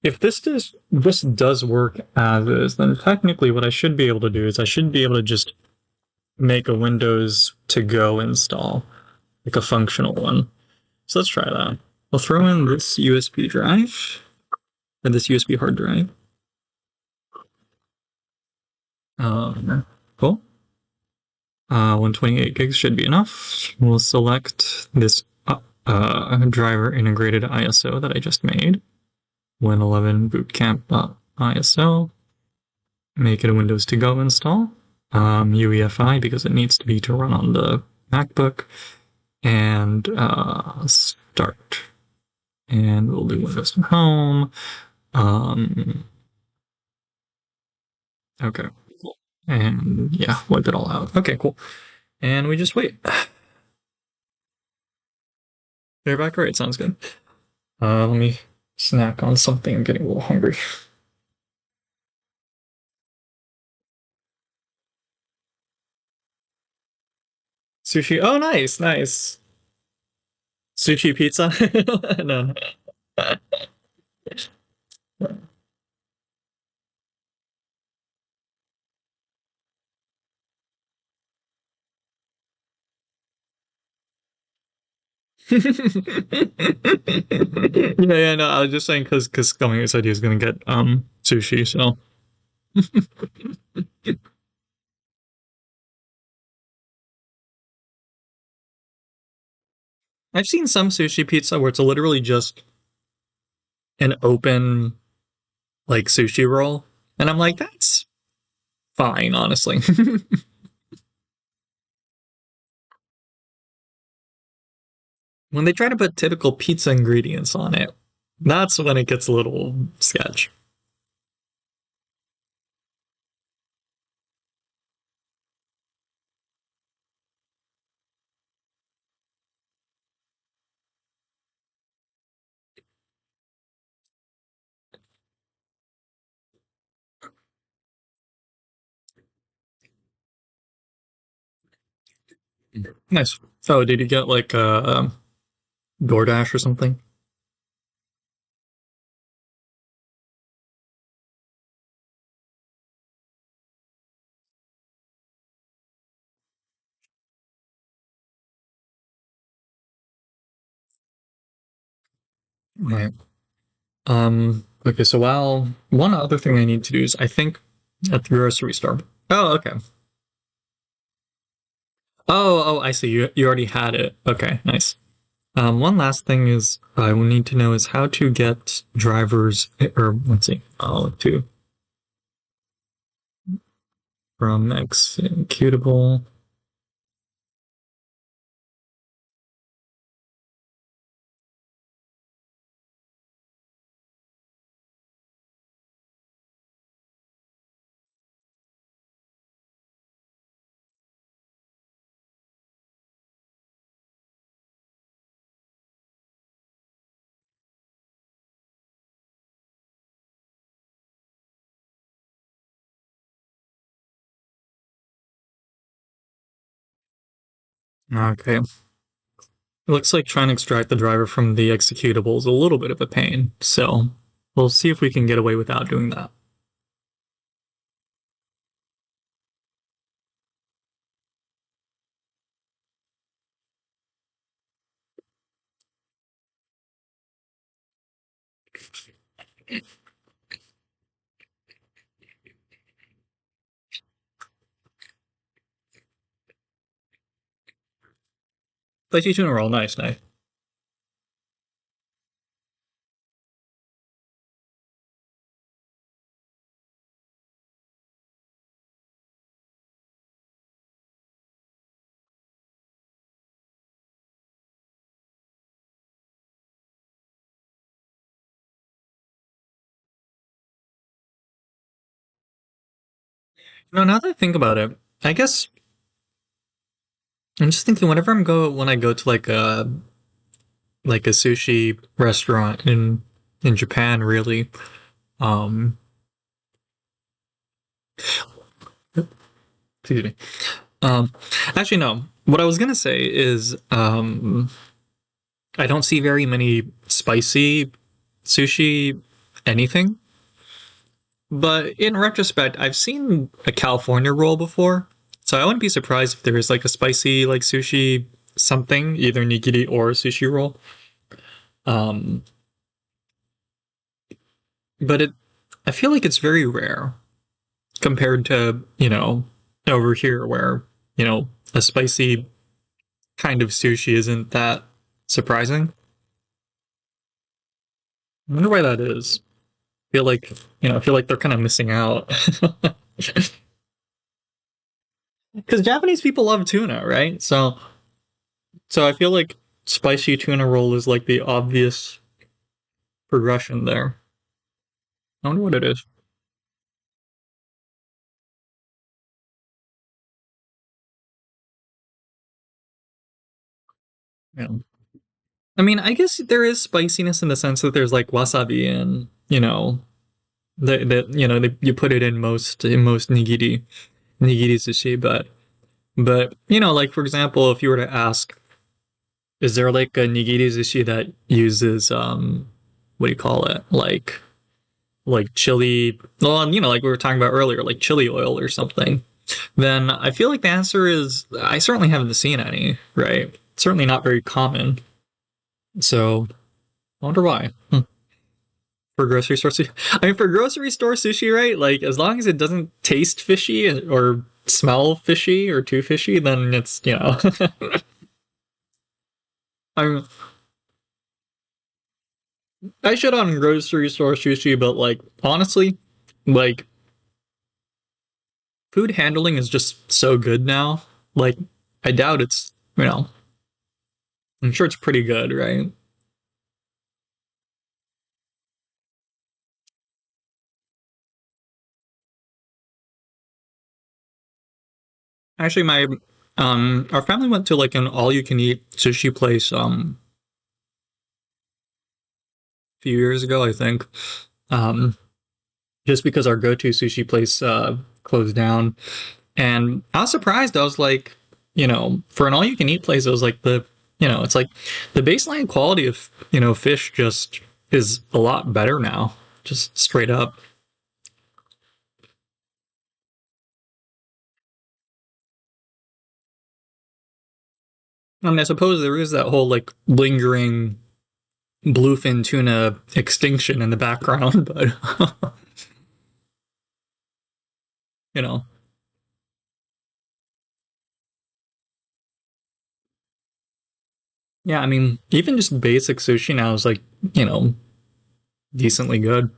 If this does work as is, then technically what I should be able to do is I should be able to just make a Windows to go install, like a functional one. So let's try that. I'll throw in this USB drive, or this USB hard drive. Cool. 128 gigs should be enough. We'll select this driver integrated ISO that I just made. Win11 bootcamp.iso. Make it a Windows to go install. UEFI because it needs to be to run on the MacBook. And start. And we'll do Windows from home. Okay, cool. And yeah, wipe it all out. Okay, cool. And we just wait. They're back right. Sounds good. Let me snack on something. I'm getting a little hungry. Sushi. Oh, nice, nice. Sushi pizza. No. Yeah, yeah, no. I was just saying because coming said he was gonna get sushi. So I've seen some sushi pizza where it's literally just an open like sushi roll, and I'm like, that's fine, honestly. When they try to put typical pizza ingredients on it, that's when it gets a little sketch. Nice. Oh, did you get like DoorDash or something? Right. Okay, so while one other thing I need to do is I think at the grocery store. Oh, okay. Oh, I see. You already had it. Okay, nice. One last thing is I will need to know is how to get drivers or let's see, to from executable. Okay. It looks like trying to extract the driver from the executable is a little bit of a pain, so we'll see if we can get away without doing that. Spicy tuna roll, nice, nice. Now that I think about it, I guess I'm just thinking whenever when I go to like a sushi restaurant in Japan, really, um, excuse me. Um, actually, no. What I was gonna say is, I don't see very many spicy sushi anything. But in retrospect, I've seen a California roll before, so I wouldn't be surprised if there is like a spicy like sushi something, either nigiri or a sushi roll. Um, but I feel like it's very rare compared to over here where a spicy kind of sushi isn't that surprising. I wonder why that is. I feel like they're kind of missing out. Because Japanese people love tuna, right? So I feel like spicy tuna roll is like the obvious progression there. I wonder what it is. Yeah. I mean, I guess there is spiciness in the sense that there's like wasabi and you put it in most nigiri sushi, but like for example, if you were to ask, is there like a nigiri sushi that uses what do you call it, like chili, well, like we were talking about earlier, like chili oil or something, then I feel like the answer is I certainly haven't seen any, right? Certainly not very common. So I wonder why. For grocery store sushi. I mean, for grocery store sushi, right? Like, as long as it doesn't taste fishy or smell fishy or too fishy, then it's. I'm, I shit on grocery store sushi, but like, honestly, like, food handling is just so good now. Like, I doubt I'm sure it's pretty good, right? Actually, our family went to like an all you can eat sushi place a few years ago, I think. Um just because our go-to sushi place closed down. And I was surprised. I was like, for an all you can eat place, it was like it's like the baseline quality of, fish just is a lot better now, just straight up. I mean, I suppose there is that whole like lingering bluefin tuna extinction in the background, but you know, yeah, I mean, even just basic sushi now is like, you know, decently good.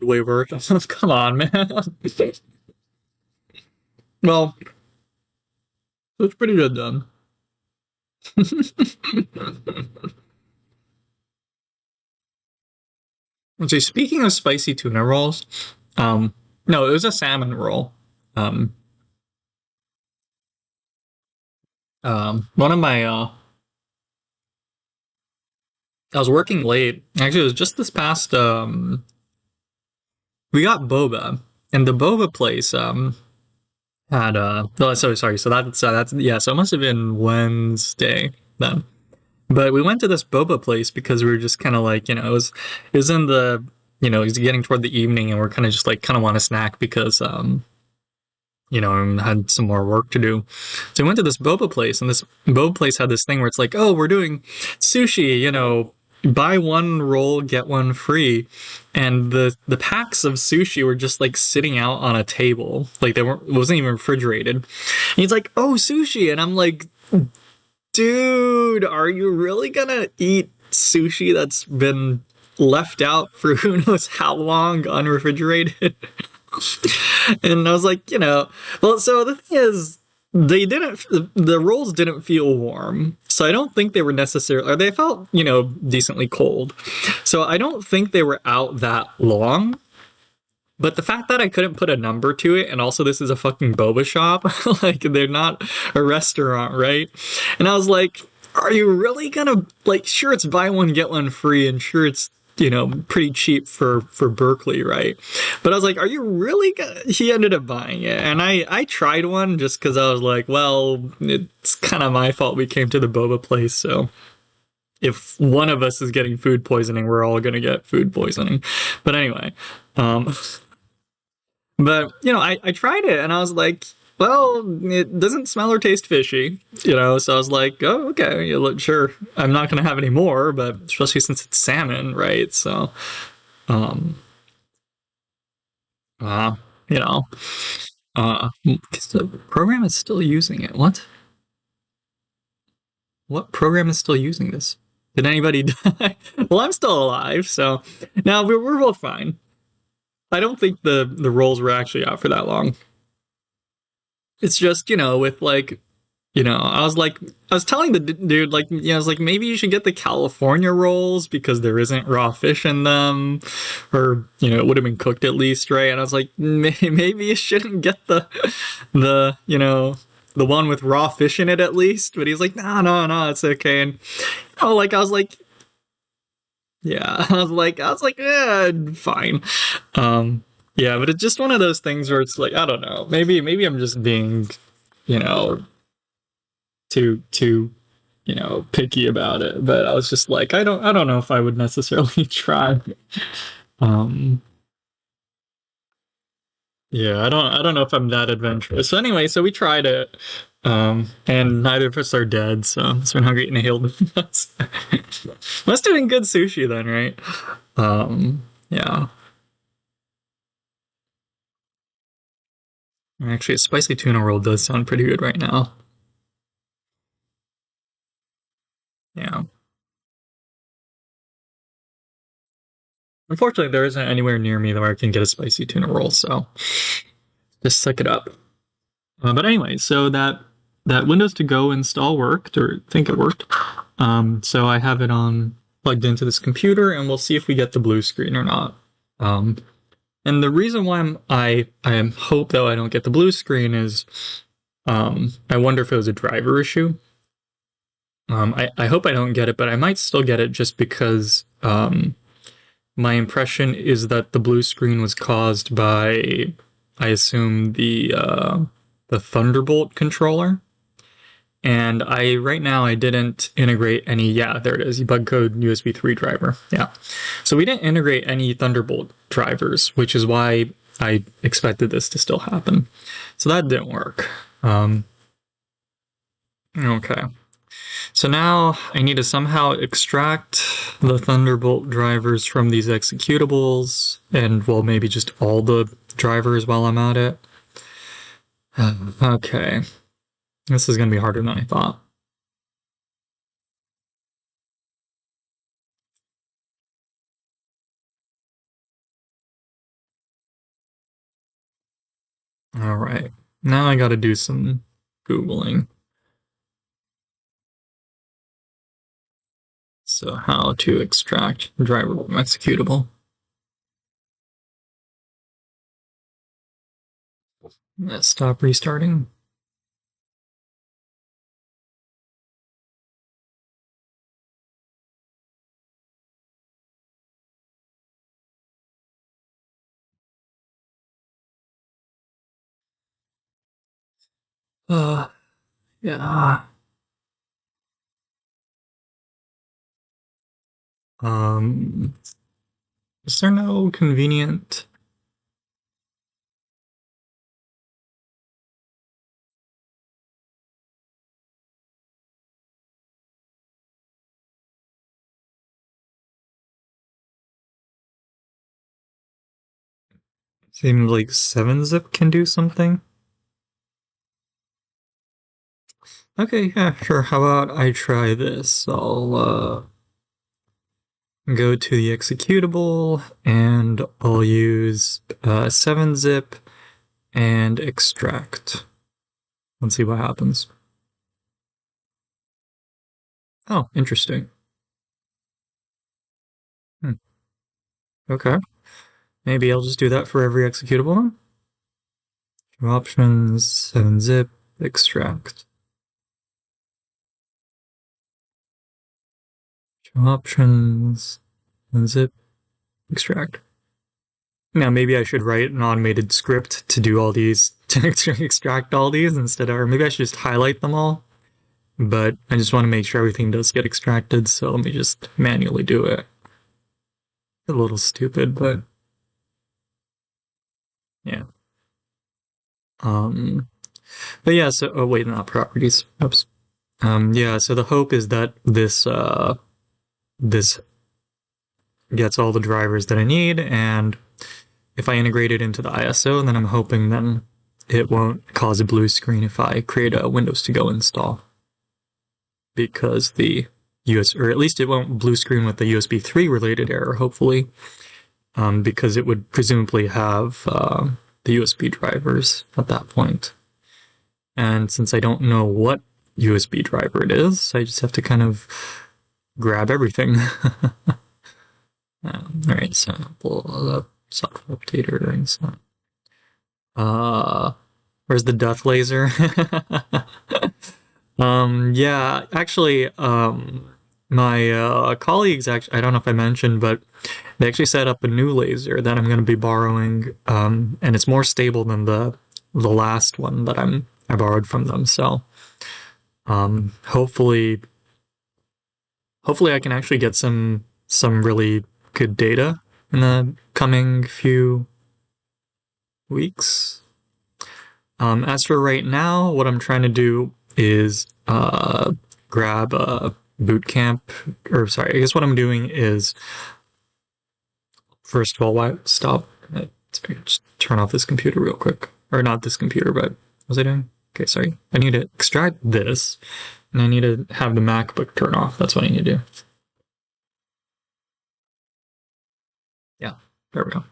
way worked. Come on, man. Well, it's pretty good then. So speaking of spicy tuna rolls, no, it was a salmon roll. Um, one of my I was working late. Actually, it was just this past we got boba, and the boba place had oh, sorry, so that's yeah, so it must have been Wednesday then. But we went to this boba place because we were just kind of like, it was in the, it was getting toward the evening, and we're kind of just like kind of want a snack because had some more work to do. So we went to this boba place, and this boba place had this thing where it's like, oh, we're doing sushi, buy one roll, get one free. And the packs of sushi were just like sitting out on a table. Like it wasn't even refrigerated. And he's like, oh, sushi. And I'm like, dude, are you really gonna eat sushi that's been left out for who knows how long unrefrigerated? And I was like, well, so the thing is, the rolls didn't feel warm. So I don't think they were necessarily, or they felt, decently cold. So I don't think they were out that long. But the fact that I couldn't put a number to it, and also this is a fucking boba shop, like they're not a restaurant, right? And I was like, are you really gonna, like, sure, it's buy one get one free, and sure, it's pretty cheap for Berkeley, right? But I was like, are you really gonna, he ended up buying it, and I tried one just because I was like, well, it's kind of my fault we came to the boba place, so if one of us is getting food poisoning, we're all gonna get food poisoning. But anyway, but I tried it, and I was like, well, it doesn't smell or taste fishy, so I was like, oh, okay, look, sure, I'm not gonna have any more, but especially since it's salmon, right? So um uh you know the program is still using it. What program is still using this? Did anybody die? Well, I'm still alive, so now we're both fine. I don't think the rolls were actually out for that long. It's just, with like, I was telling the dude, like, I was like, maybe you should get the California rolls because there isn't raw fish in them, or, it would have been cooked at least, right? And I was like, maybe you shouldn't get the one with raw fish in it at least. But he's like, no, no, no, it's okay. And, like, I was like, yeah, I was like, yeah, fine. Yeah, but it's just one of those things where it's like, I don't know, maybe I'm just being, you know, too, picky about it. But I was just like, I don't know if I would necessarily try. Um, yeah, I don't know if I'm that adventurous. So anyway, so we tried it. And neither of us are dead, so it's been hungry eating a healed us. Must have been good sushi then, right? Yeah. Actually, a spicy tuna roll does sound pretty good right now. Yeah. Unfortunately, there isn't anywhere near me where I can get a spicy tuna roll, so just suck it up. But anyway, so that Windows to Go install worked, or I think it worked. So I have it on plugged into this computer, and we'll see if we get the blue screen or not. Um, and the reason why I am hope though I don't get the blue screen is I wonder if it was a driver issue. I hope I don't get it, but I might still get it just because my impression is that the blue screen was caused by, I assume, the Thunderbolt controller. And right now I didn't integrate any, yeah, there it is, bug code USB 3 driver. Yeah. So we didn't integrate any Thunderbolt drivers, which is why I expected this to still happen. So that didn't work. Okay. So now I need to somehow extract the Thunderbolt drivers from these executables, and well, maybe just all the drivers while I'm at it. Okay. This is going to be harder than I thought. All right. Now I got to do some Googling. So how to extract driver from executable. Let's stop restarting. Yeah. Um, is there no convenient? Seems like 7-zip can do something. Okay, yeah, sure. How about I try this? I'll go to the executable and I'll use 7-zip and extract. Let's see what happens. Oh, interesting. Hmm. Okay. Maybe I'll just do that for every executable then. Options, 7-zip, extract. Options, 7-zip, extract. Now maybe I should write an automated script to do all these, to extract all these instead of, or maybe I should just highlight them all. But I just want to make sure everything does get extracted, so let me just manually do it. A little stupid, but yeah. Um, but yeah, so, oh wait, not properties. Oops. Yeah, so the hope is that this gets all the drivers that I need, and if I integrate it into the ISO, then I'm hoping then it won't cause a blue screen if I create a Windows to Go install. Because the or at least it won't blue screen with the USB 3 related error, hopefully, because it would presumably have the USB drivers at that point. And since I don't know what USB driver it is, I just have to kind of grab everything. Alright, sample software updater and so where's the death laser? Yeah, actually, my colleagues actually, I don't know if I mentioned, but they actually set up a new laser that I'm going to be borrowing, and it's more stable than the last one that I borrowed from them. So, hopefully I can actually get some really good data in the coming few weeks. As for right now, what I'm trying to do is grab a boot camp, or sorry, I guess what I'm doing is, first of all, why stop? Just turn off this computer real quick, or not this computer, but what was I doing? Okay, sorry. I need to extract this, and I need to have the MacBook turn off. That's what I need to do. Yeah, there we go.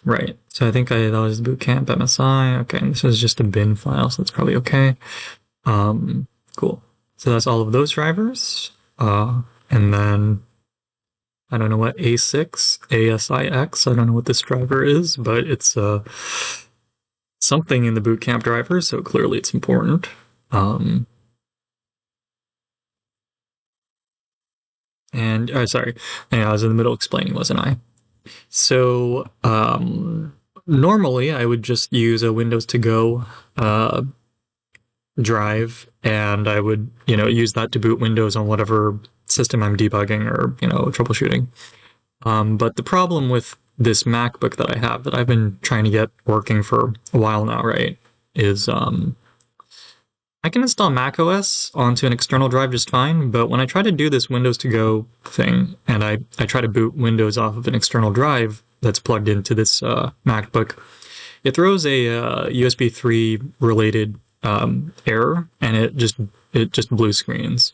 Right. So I think that was bootcamp MSI. Okay, and this is just a bin file, so that's probably okay. Cool. So that's all of those drivers. And then I don't know what A6, ASIX. I don't know what this driver is, but it's something in the bootcamp driver, so clearly it's important. And sorry, I was in the middle explaining, wasn't I? So normally I would just use a Windows to Go drive, and I would use that to boot Windows on whatever system I'm debugging or troubleshooting. But the problem with this MacBook that I have, that I've been trying to get working for a while now, right, is I can install macOS onto an external drive just fine, but when I try to do this Windows to Go thing, and I try to boot Windows off of an external drive that's plugged into this MacBook, it throws a USB 3 related error, and it just blue screens.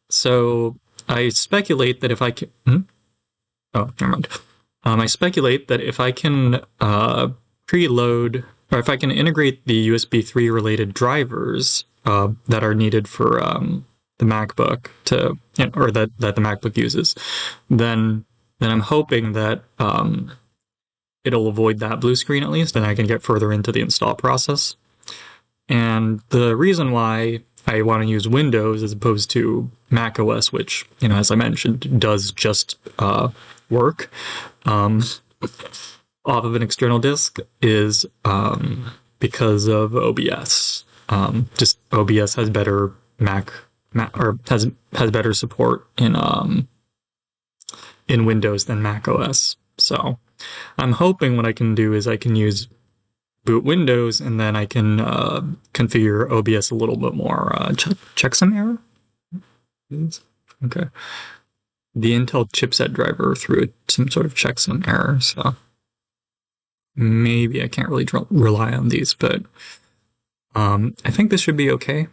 So I speculate that if I can... Oh, never mind. I speculate that if I can preload, or if I can integrate the USB 3 related drivers that are needed for the MacBook to, or that the MacBook uses, then I'm hoping that it'll avoid that blue screen at least, and I can get further into the install process. And the reason why I want to use Windows as opposed to Mac OS, which, as I mentioned, does just work off of an external disk, is because of OBS. Just OBS has better Mac or has better support in Windows than Mac OS. So I'm hoping what I can do is I can use boot Windows, and then I can configure OBS a little bit more. Checksum error? Okay. The Intel chipset driver threw some sort of checksum error, so maybe I can't really rely on these, but I think this should be okay.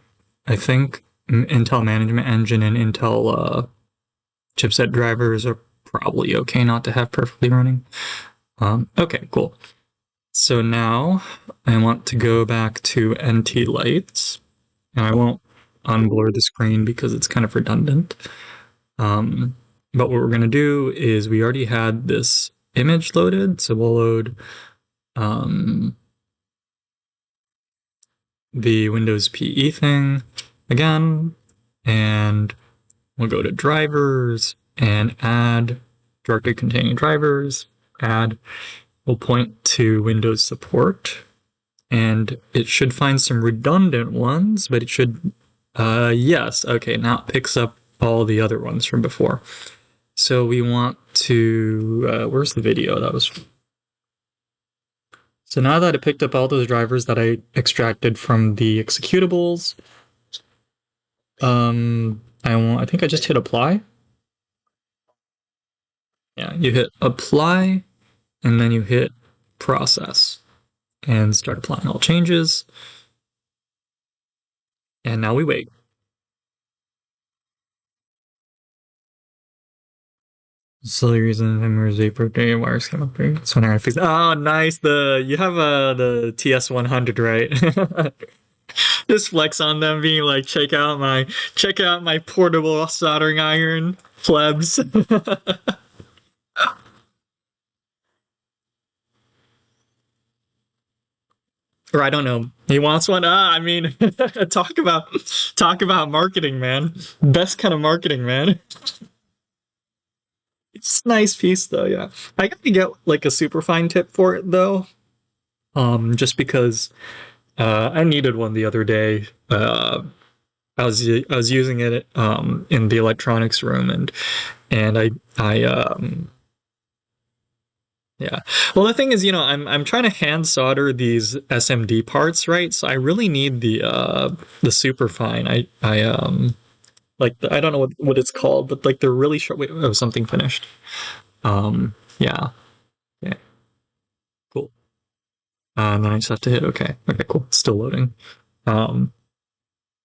I think Intel Management Engine and Intel chipset drivers are probably okay not to have perfectly running. Okay, cool. So now I want to go back to NT Lights, and I won't unblur the screen because it's kind of redundant. But what we're going to do is we already had this image loaded, so we'll load the Windows PE thing again, and we'll go to drivers and add directory containing drivers, add. We'll point to Windows support, and it should find some redundant ones, but it should, yes, okay, now it picks up all the other ones from before. So we want to, where's the video that was? So now that it picked up all those drivers that I extracted from the executables, I think I just hit apply. Yeah, you hit apply, and then you hit process and start applying all changes. And now we wait. Silly reason memories birthday wires came up. So now I fix. Oh, nice. You have the TS100, right? Just flex on them, being like, check out my portable soldering iron, plebs. Or I don't know. He wants one. I mean, talk about marketing, man. Best kind of marketing, man. It's a nice piece though, yeah. I got to get like a super fine tip for it though. Just because I needed one the other day. I was using it in the electronics room, and I yeah. Well, the thing is, I'm trying to hand solder these SMD parts, right? So I really need the superfine. I like I don't know what it's called, but like they're really short. Wait, oh, something finished. Yeah. Okay. Cool. And then I just have to hit OK. Okay, cool. Still loading.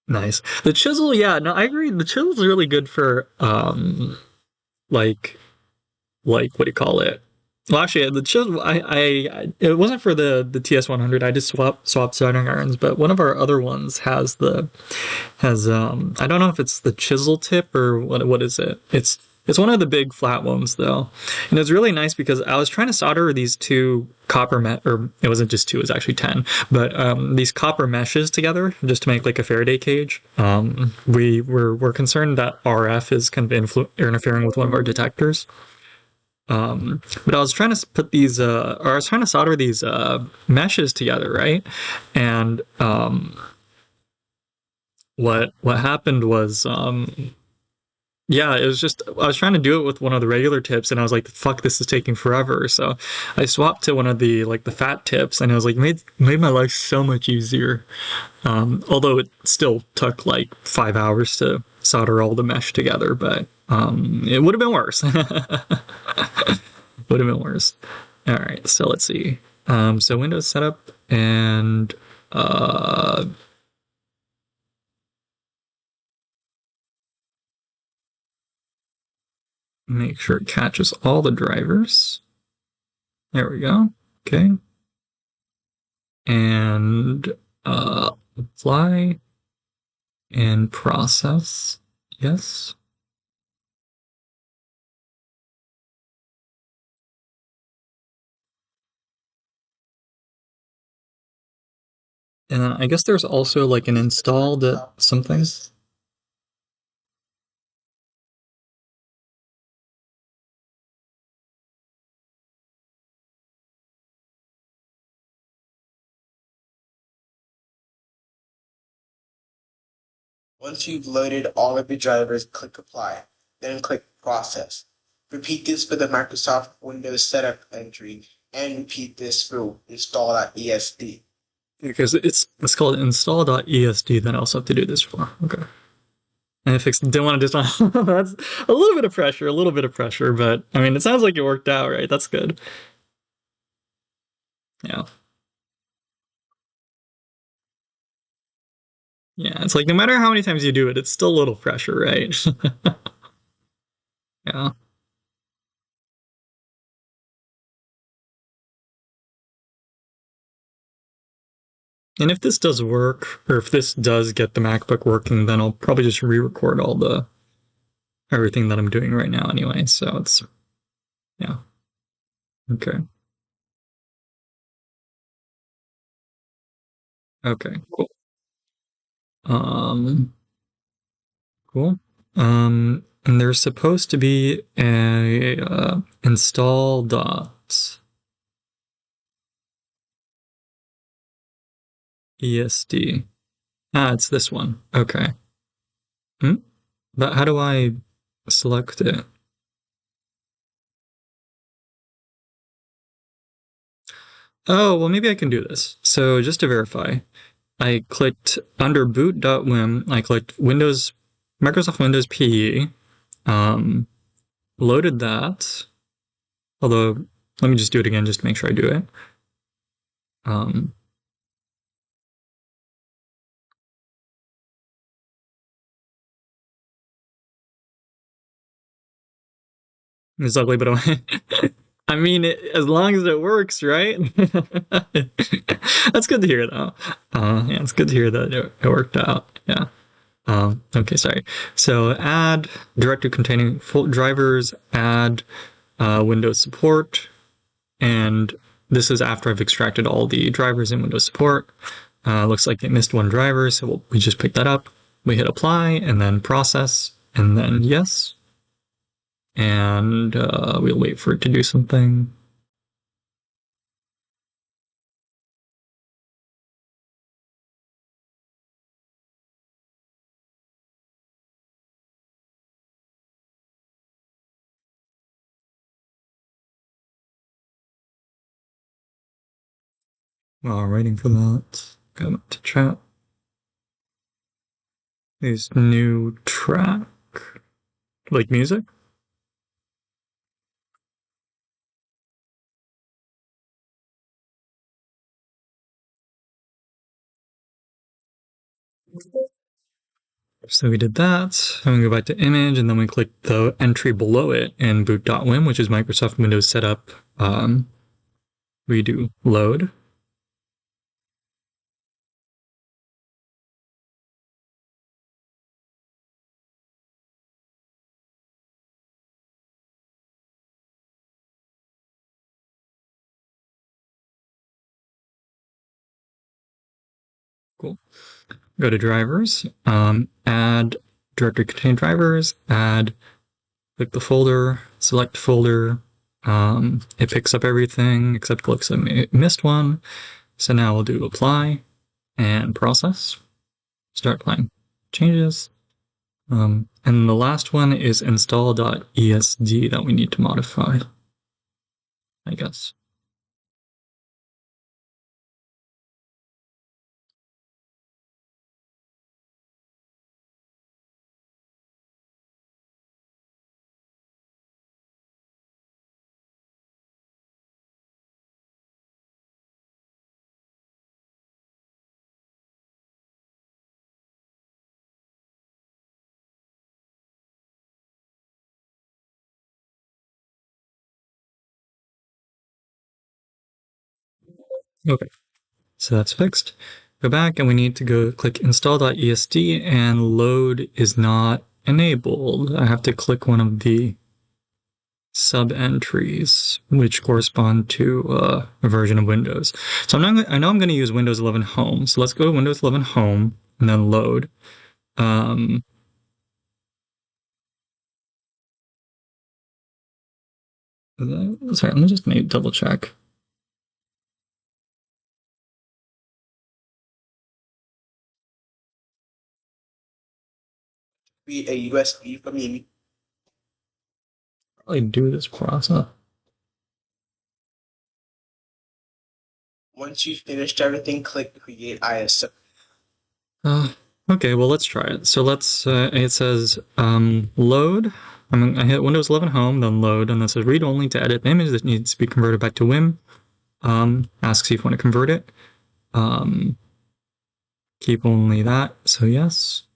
Nice. The chisel, yeah, no, I agree. The chisel's really good for like what do you call it? Well, actually, the chisel, it wasn't for the TS100. I just swapped soldering irons, but one of our other ones has I don't know if it's the chisel tip or what is it? It's one of the big flat ones though, and it's really nice because I was trying to solder these two or it wasn't just two, it was actually 10, but these copper meshes together just to make like a Faraday cage. We're concerned that RF is kind of interfering with one of our detectors. But I was trying to put these, or I was trying to solder these meshes together, right? And what happened was, yeah, it was just I was trying to do it with one of the regular tips, and I was like, "Fuck, this is taking forever." So I swapped to one of the fat tips, and I was like, made my life so much easier. Although it still took like 5 hours to solder all the mesh together, but it would have been worse. Would have been worse. All right, so let's see. So Windows setup and make sure it catches all the drivers. There we go. Okay. and apply and process. Yes. And then I guess there's also like an installed something. Once you've loaded all of the drivers, click Apply, then click Process. Repeat this for the Microsoft Windows Setup entry, and repeat this for install.esd. Because it's called install.esd, then I also have to do this for. Okay. And if it didn't want to just that's a little bit of pressure, but I mean it sounds like it worked out, right? That's good. Yeah. Yeah. It's like no matter how many times you do it, it's still a little pressure, right? Yeah. And if this does work, or if this does get the MacBook working, then I'll probably just re-record all the everything that I'm doing right now anyway. So it's yeah. Okay. Okay. Cool. Um cool. And there's supposed to be a install dot ESD. Ah, it's this one. Okay. Hmm? But how do I select it? Oh, well, maybe I can do this. So just to verify, I clicked under boot.wim, I clicked Windows, Microsoft Windows PE, um, loaded that. Although, let me just do it again just to make sure I do it. Um, it's ugly, but I mean, as long as it works, right? That's good to hear, though. Yeah, it's good to hear that it worked out. Yeah. Okay, sorry. So add directory containing full drivers, add Windows support, and this is after I've extracted all the drivers in Windows support. Looks like it missed one driver, so we just pick that up. We hit apply and then process and then yes. And we'll wait for it to do something. While waiting for that, go to chat. Is new track like music? So we did that, and we go back to image, and then we click the entry below it in boot.wim, which is Microsoft Windows Setup. We do load. Cool. Go to drivers, add directory contain drivers, add, click the folder, select folder. It picks up everything except it looks like it missed one. So now we'll do apply and process. Start applying changes. And the last one is install.esd that we need to modify, I guess. Okay. So that's fixed. Go back and we need to go click install.esd and load is not enabled. I have to click one of the sub entries, which correspond to a version of Windows. So I know I'm going to use Windows 11 Home. So let's go to Windows 11 Home and then load. Sorry, let me just double check. Be a USB from you. Probably do this process. Once you've finished everything, click Create ISO. Okay, well, let's try it. So it says load. I hit Windows 11 Home, then load, and then it says read only to edit the image that needs to be converted back to WIM. Asks you if you want to convert it. Keep only that, so yes.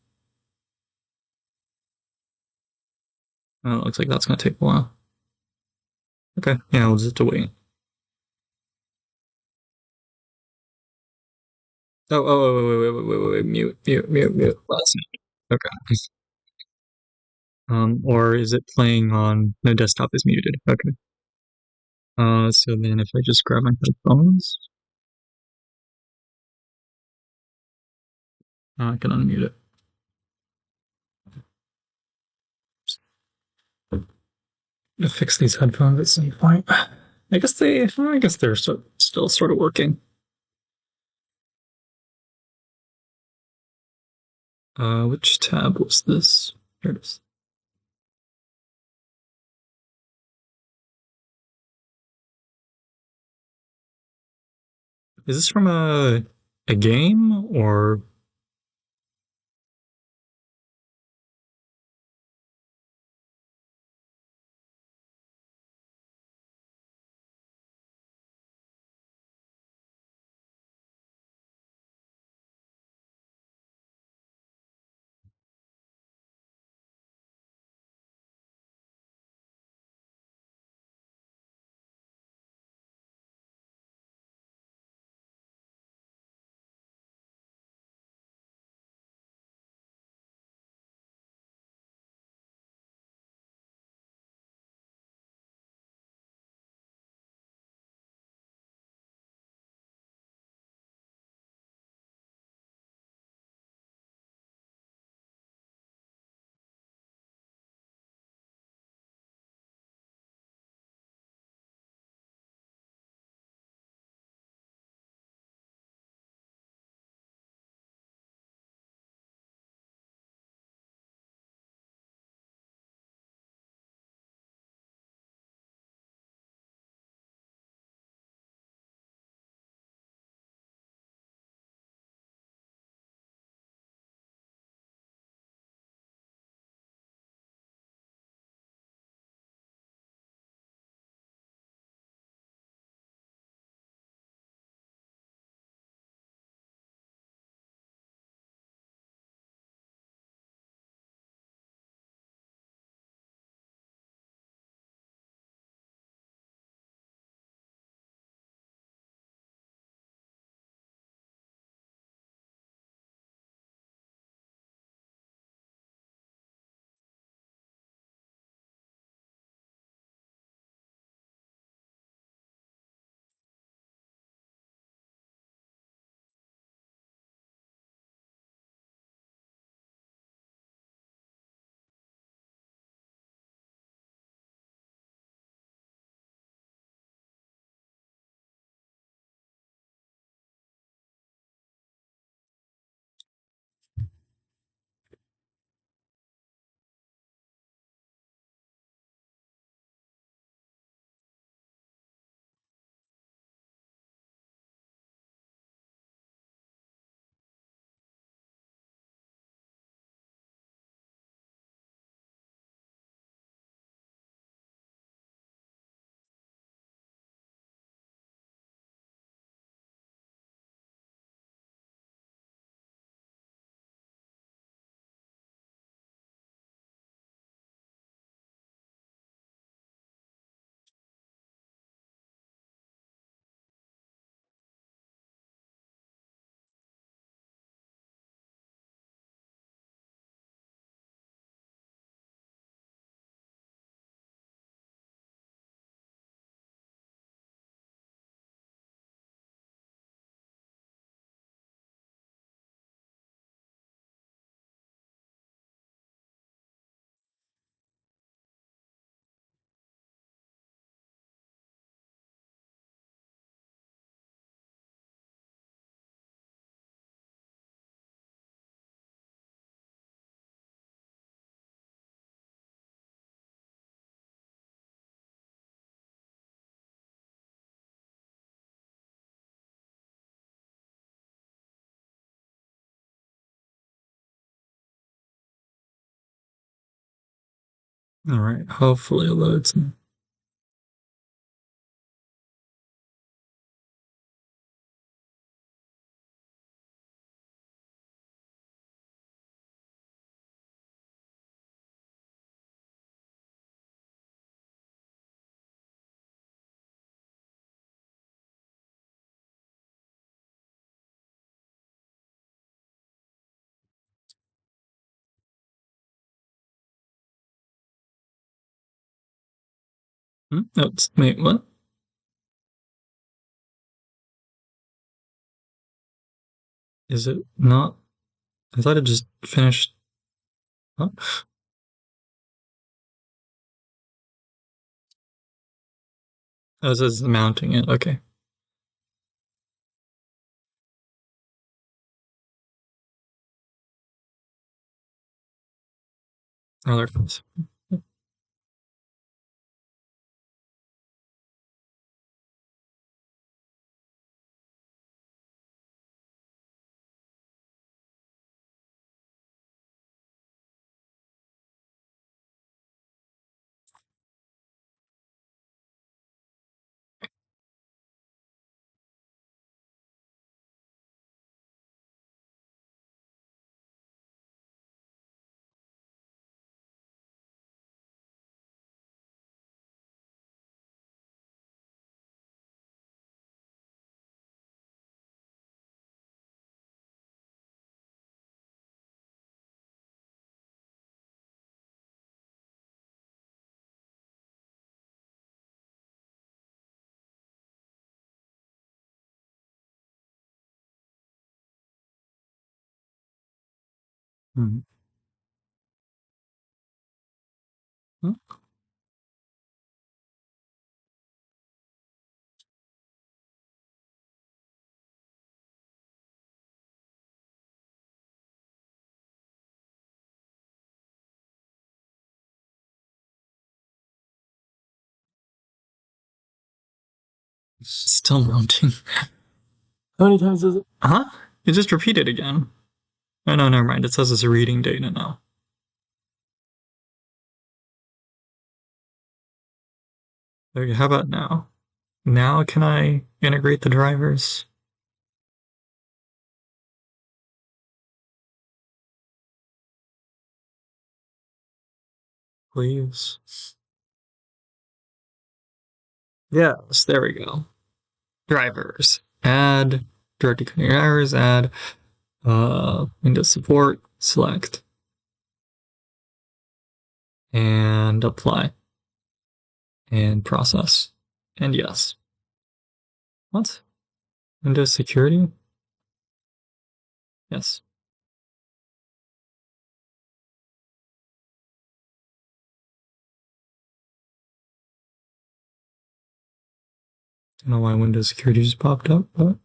Oh, it looks like that's going to take a while. Okay, yeah, we'll just have to wait. Wait, mute. That's it. Okay. Or is it playing on, no, desktop is muted. Okay. So then if I just grab my headphones, I can unmute it. To fix these headphones at some point. I guess they're still sort of working. Which tab was this? Here it is. Is this from a game or All right, hopefully it loads. Oops, wait, what? Is it not? I thought it just finished. Huh? Oh, it says mounting it. Okay. Oh, there it comes. Mhm. Hmm. Still mounting. How many times is it? Huh? It just repeated again. Oh no, never mind. It says it's reading data now. Okay, how about now? Now can I integrate the drivers? Please. Yes, there we go. Drivers. Add directly connect drivers, add Windows support, select, and apply. And process. And yes. What? Windows security? Yes. Don't know why Windows security just popped up, but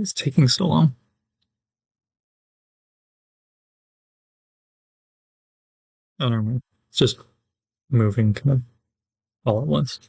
It's taking so long. I don't know. It's just moving kind of all at once.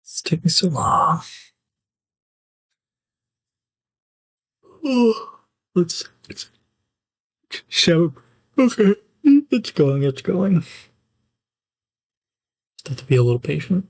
It's taking so long. Oh, let's show. Okay, it's going. It's going. Just have to be a little patient.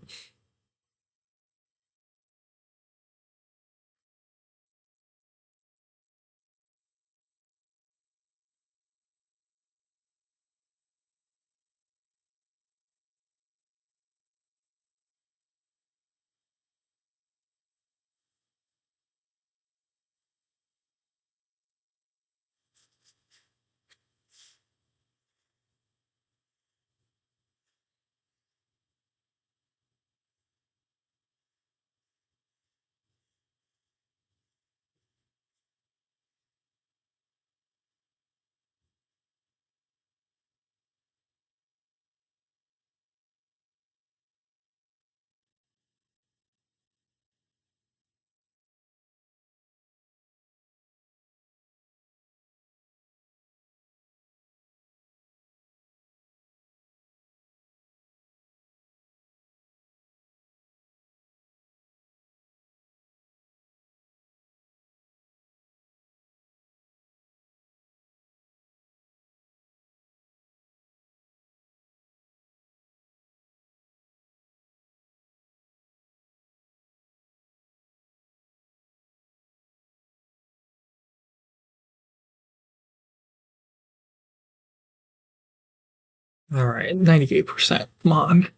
All right, 98%. Come on.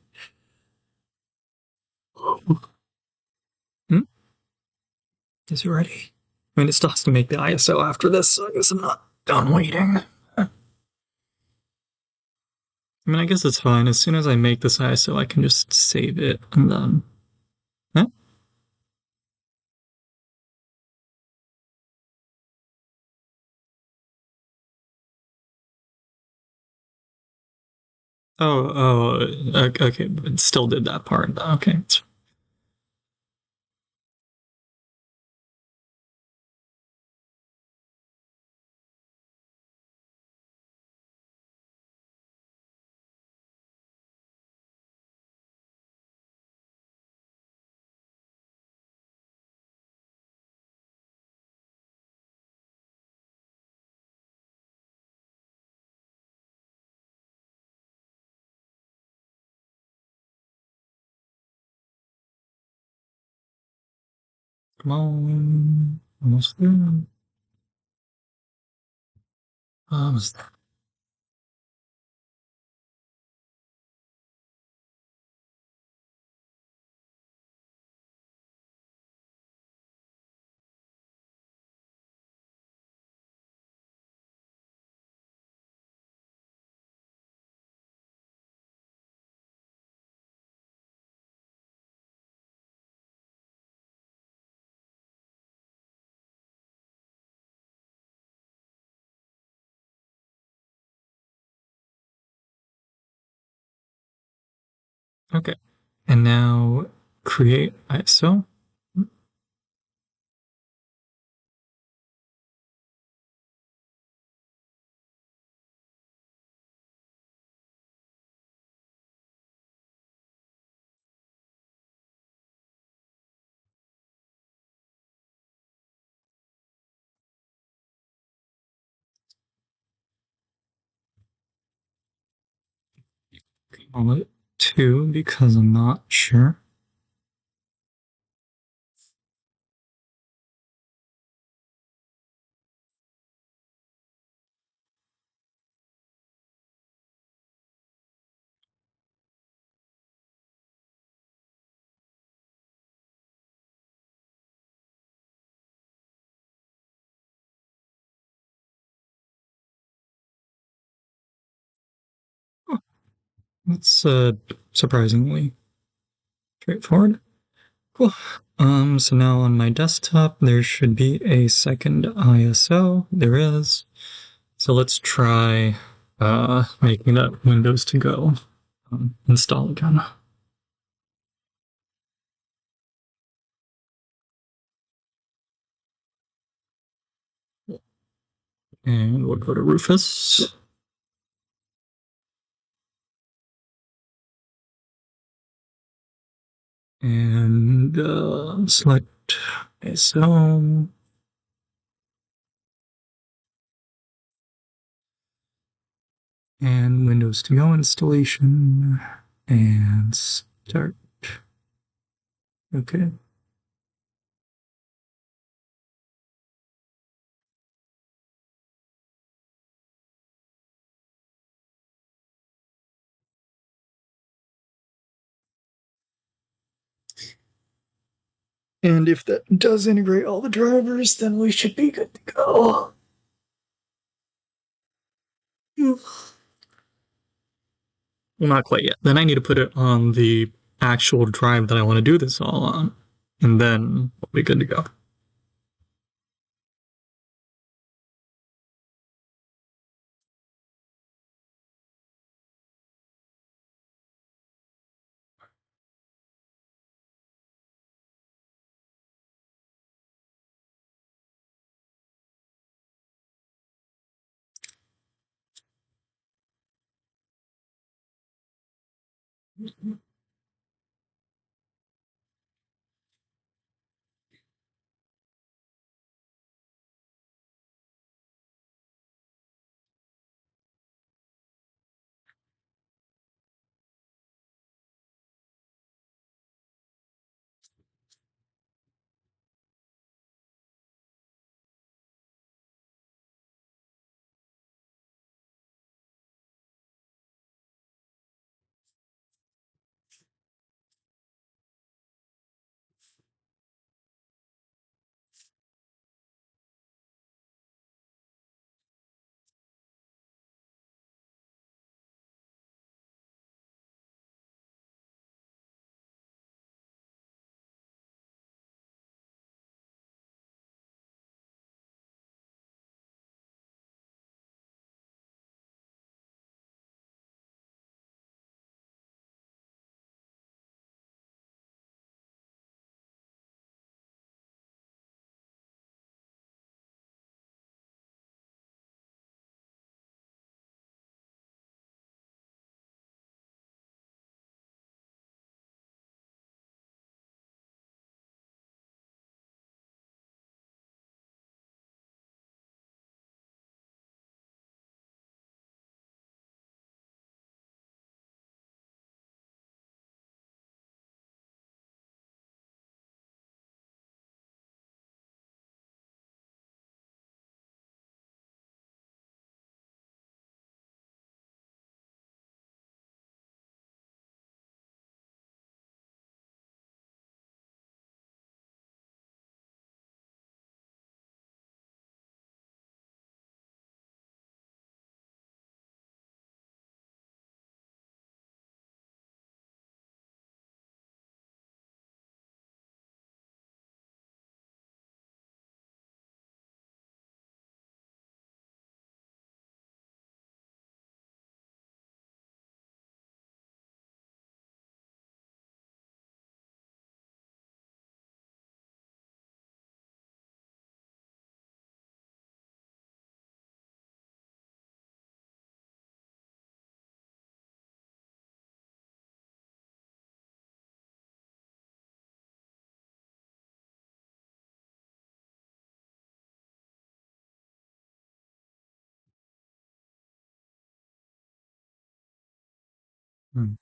Hmm? Is it ready? I mean, it still has to make the ISO after this, so I guess I'm not done waiting. I mean, I guess it's fine. As soon as I make this ISO, I can just save it and then. Huh? Okay, but it still did that part. Okay, Come on. Almost there. Almost there. Okay. And now create ISO. Call it 2 because I'm not sure. Oh, that's surprisingly straightforward. Cool. So now on my desktop, there should be a second ISO. There is. So let's try making that Windows to go install again. And we'll go to Rufus. And select ISO. And Windows to go installation. And start. Okay. And if that does integrate all the drivers, then we should be good to go. Well, not quite yet. Then I need to put it on the actual drive that I want to do this all on. And then we'll be good to go. Hmm.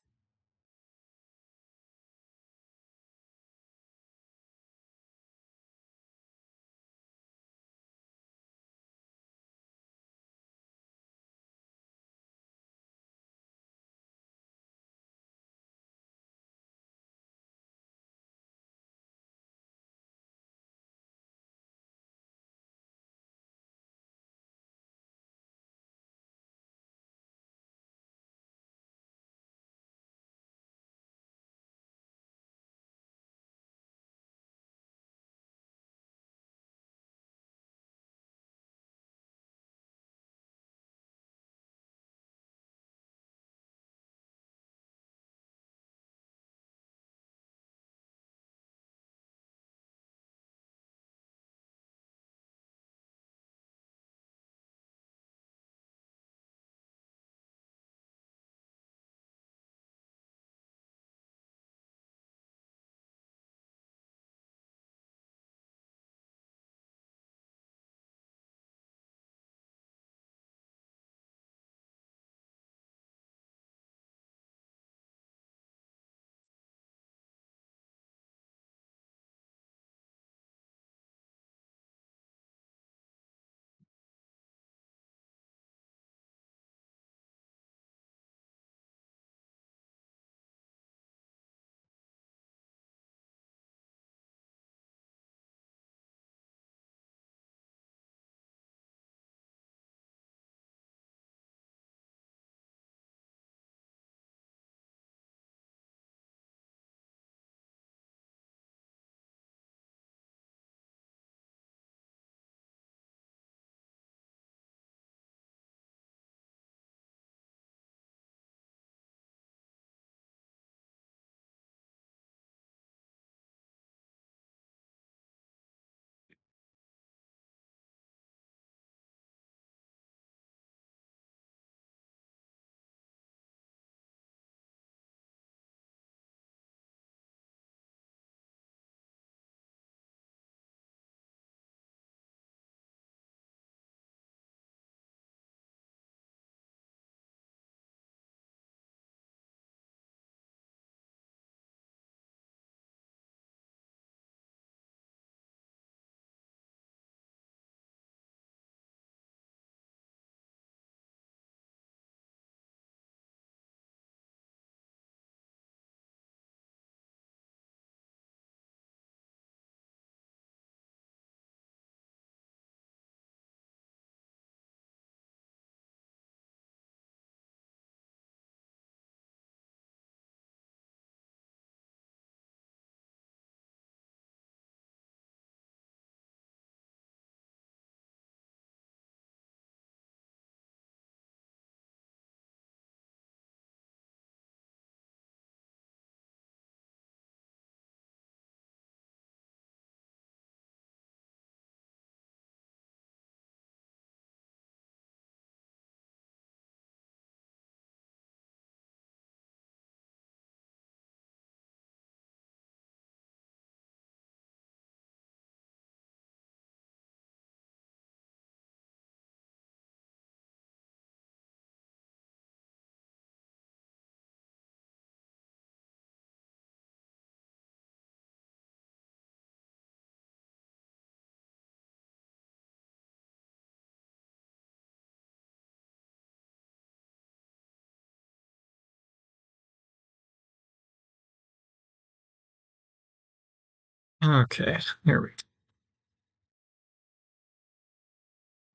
Okay, here we go.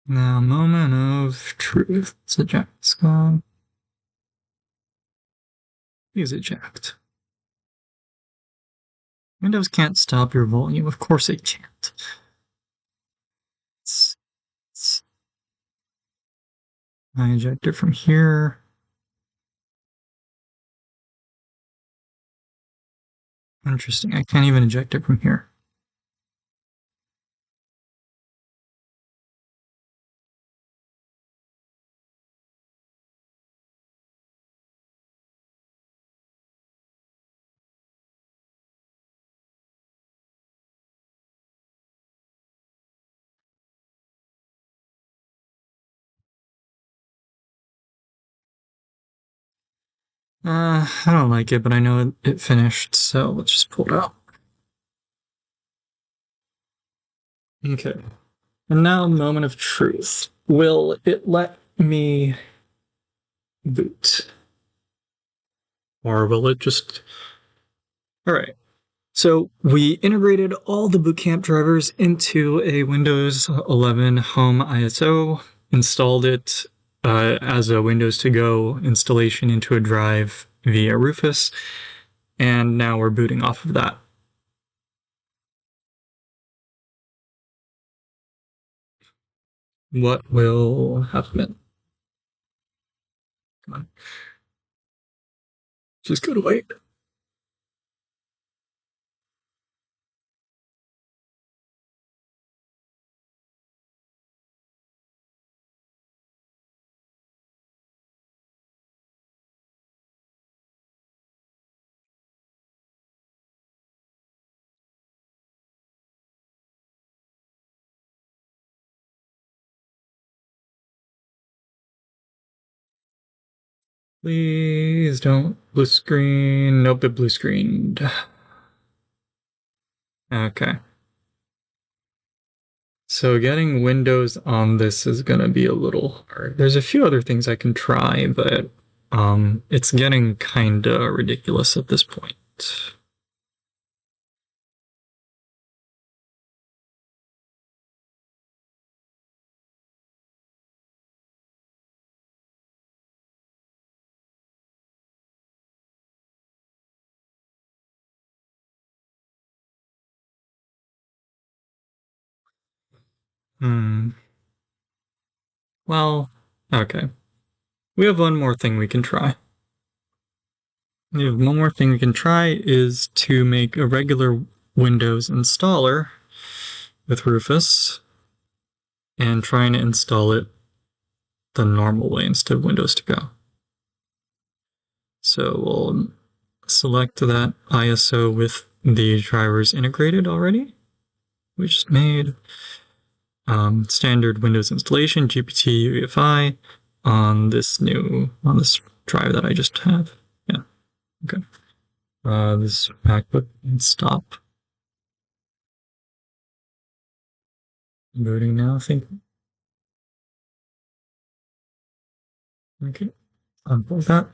Now, moment of truth. It's eject scan. Please eject. Windows can't stop your volume. Of course it can't. It's, it's, I eject it from here. Interesting. I can't even eject it from here. I don't like it, but I know it finished, so let's just pull it out. Okay. And now, moment of truth. Will it let me boot? Or will it just. Alright. So we integrated all the Bootcamp drivers into a Windows 11 Home ISO, installed it as a Windows to Go installation into a drive via Rufus, and now we're booting off of that. What will happen? Come on. Just go to wait. Please don't blue screen. Nope, it blue screened. Okay. So getting Windows on this is gonna be a little hard. There's a few other things I can try, but it's getting kinda ridiculous at this point. Hmm. Well, okay. We have one more thing we can try. We have one more thing we can try is to make a regular Windows installer with Rufus and trying to install it the normal way instead of Windows to go. So we'll select that ISO with the drivers integrated already. We just made standard Windows installation GPT UEFI on this drive that I just have. Yeah. Okay. This MacBook and stop booting now. I think. Okay. Unplug that.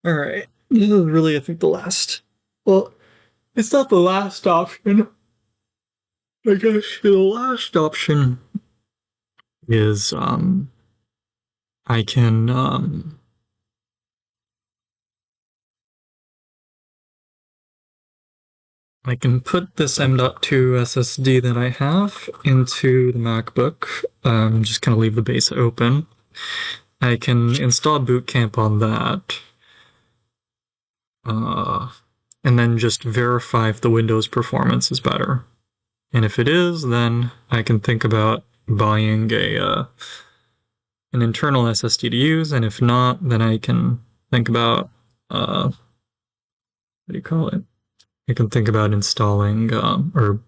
All right. This is really, I think, the last. Well, it's not the last option. I guess the last option is I can I can put this M.2 SSD that I have into the MacBook. Just kind of leave the base open. I can install Boot Camp on that, uh, and then just verify if the Windows performance is better. And if it is, then I can think about buying an internal SSD to use. And if not, then I can think about what do you call it? I can think about installing or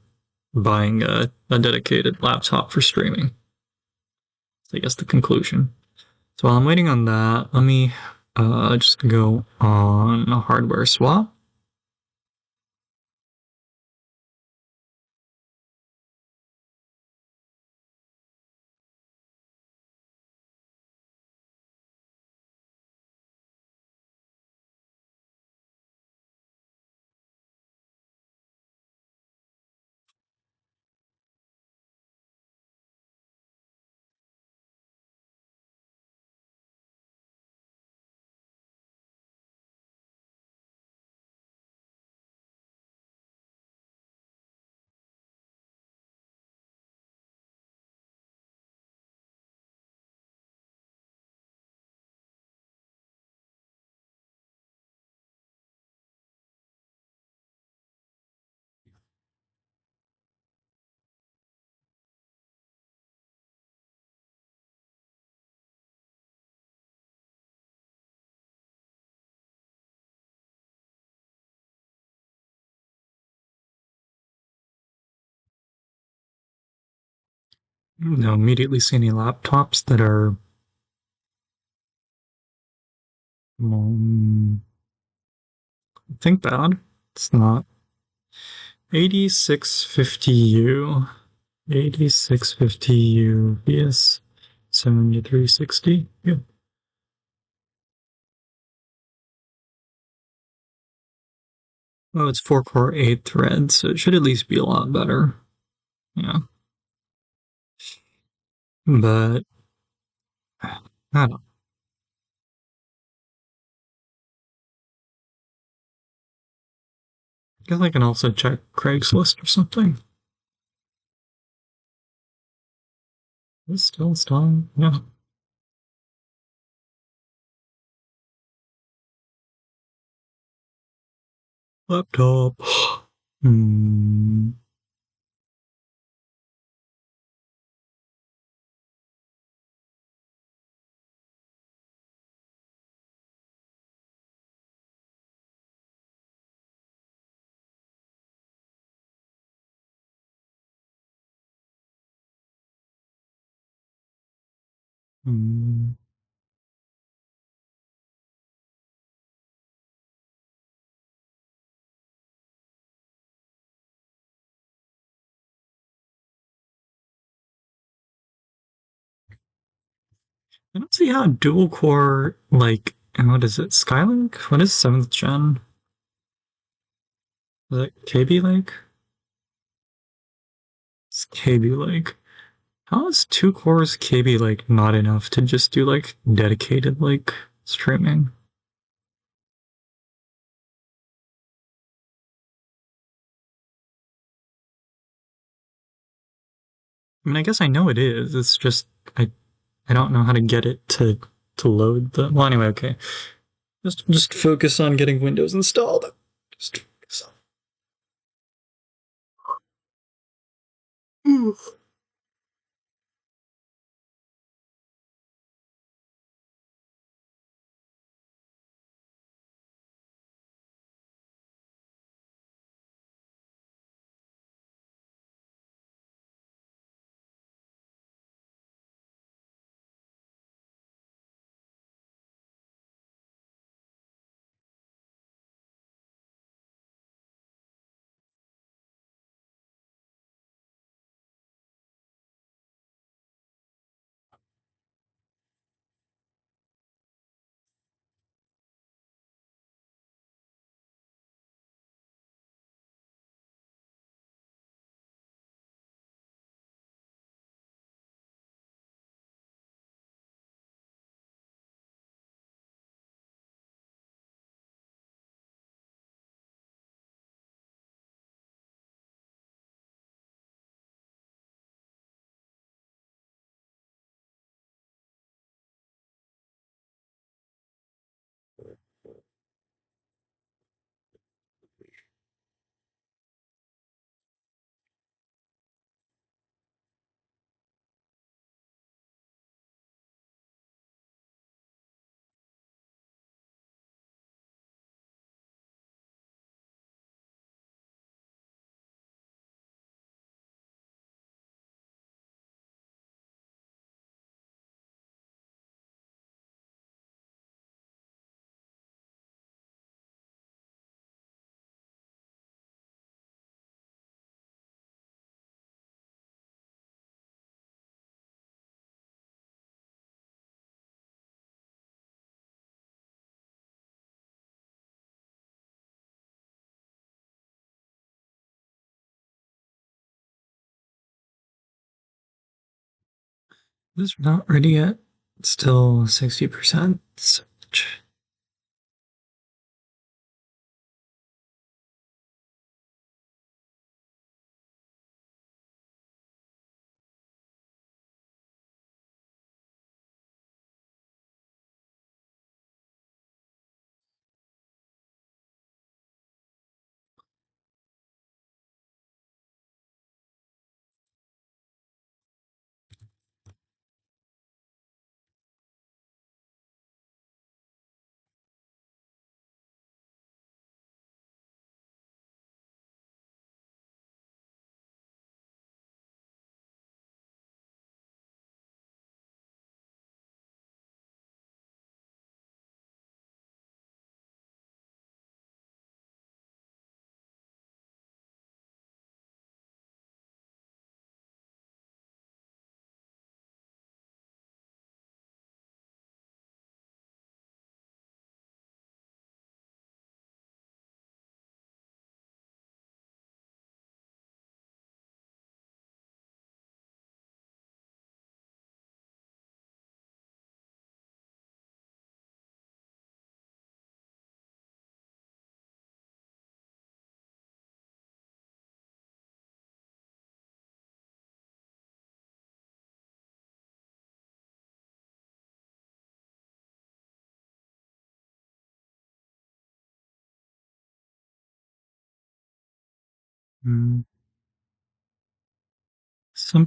buying a dedicated laptop for streaming. So I guess the conclusion. So while I'm waiting on that, let me just go on a hardware swap. Now immediately see any laptops that are Think bad. It's not. 8650U. 8650U vs 7360. Yeah. Oh, it's 4 core 8 threads, so it should at least be a lot better. Yeah. But I don't guess I can also check Craigslist or something. It's still strong. Yeah. Laptop. Hmm. Hmm. I don't see how dual core, like, and what is it? Skylake? What is 7th gen? Is it KB Lake? It's KB Lake. How is 2 cores KB Lake not enough to just do, like, dedicated, like, streaming? I mean, I guess I know it is. It's just, I don't know how to get it to load the. Well, anyway, okay. Just focus on getting Windows installed. Just focus on. This is not ready yet. It's still 60%. Some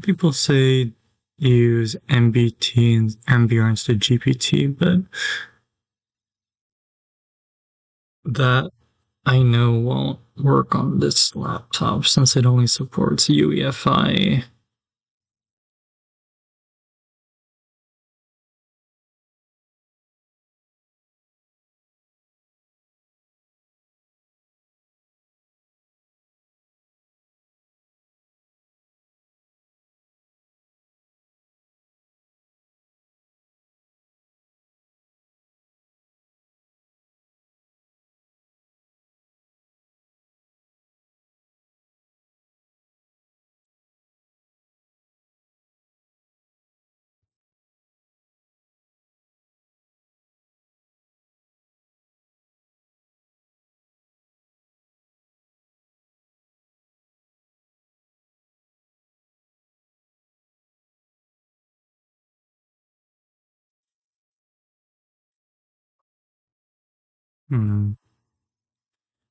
people say use MBT and MBR instead of GPT, but that I know won't work on this laptop since it only supports UEFI.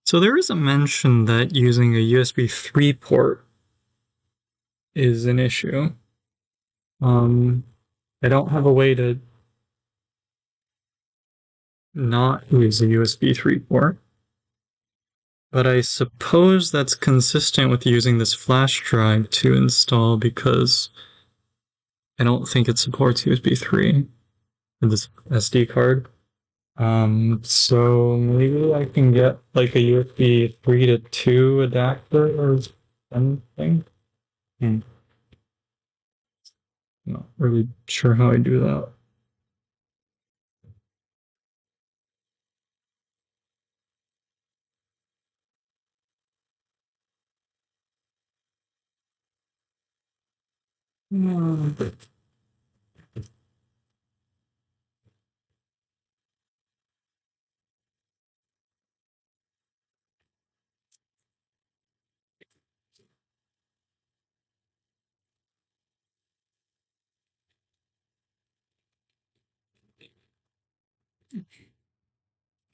So there is a mention that using a USB 3 port is an issue. I don't have a way to not use a USB 3 port, but I suppose that's consistent with using this flash drive to install because I don't think it supports USB 3 in this SD card. So maybe I can get like a USB 3 to 2 adapter or something. Not really sure how I do that.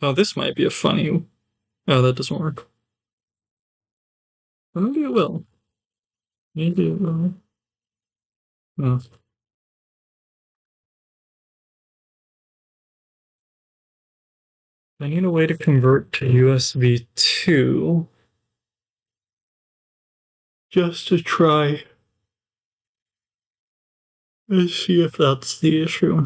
Oh, this might be a funny. Oh, that doesn't work. Or maybe it will. Maybe it will. Oh. I need a way to convert to USB 2 just to try and see if that's the issue.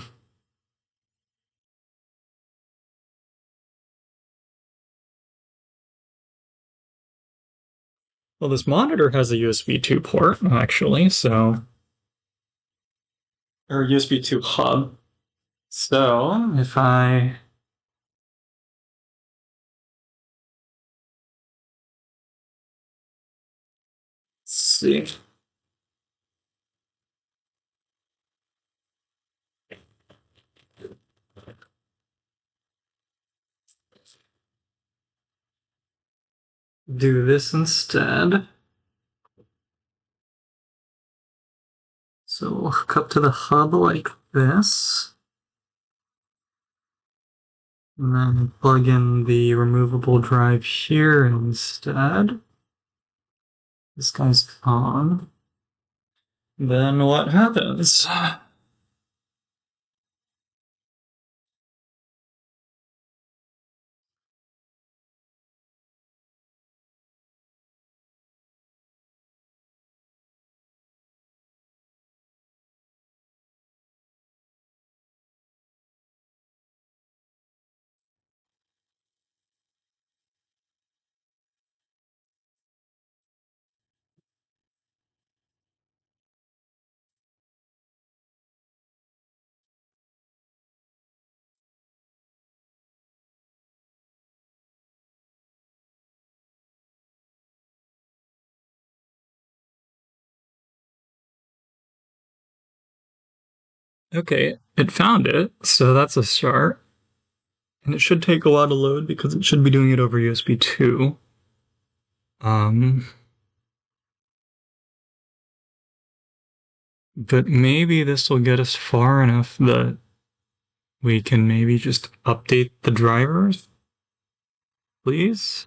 Well, this monitor has a USB 2 port, actually, so. Or USB 2 hub. So, if I. Let's see. Do this instead. So we'll hook up to the hub like this. And then plug in the removable drive here instead. This guy's on. Then what happens? Okay, it found it, so that's a start. And it should take a while to load because it should be doing it over USB 2. But maybe this will get us far enough that we can maybe just update the drivers. Please?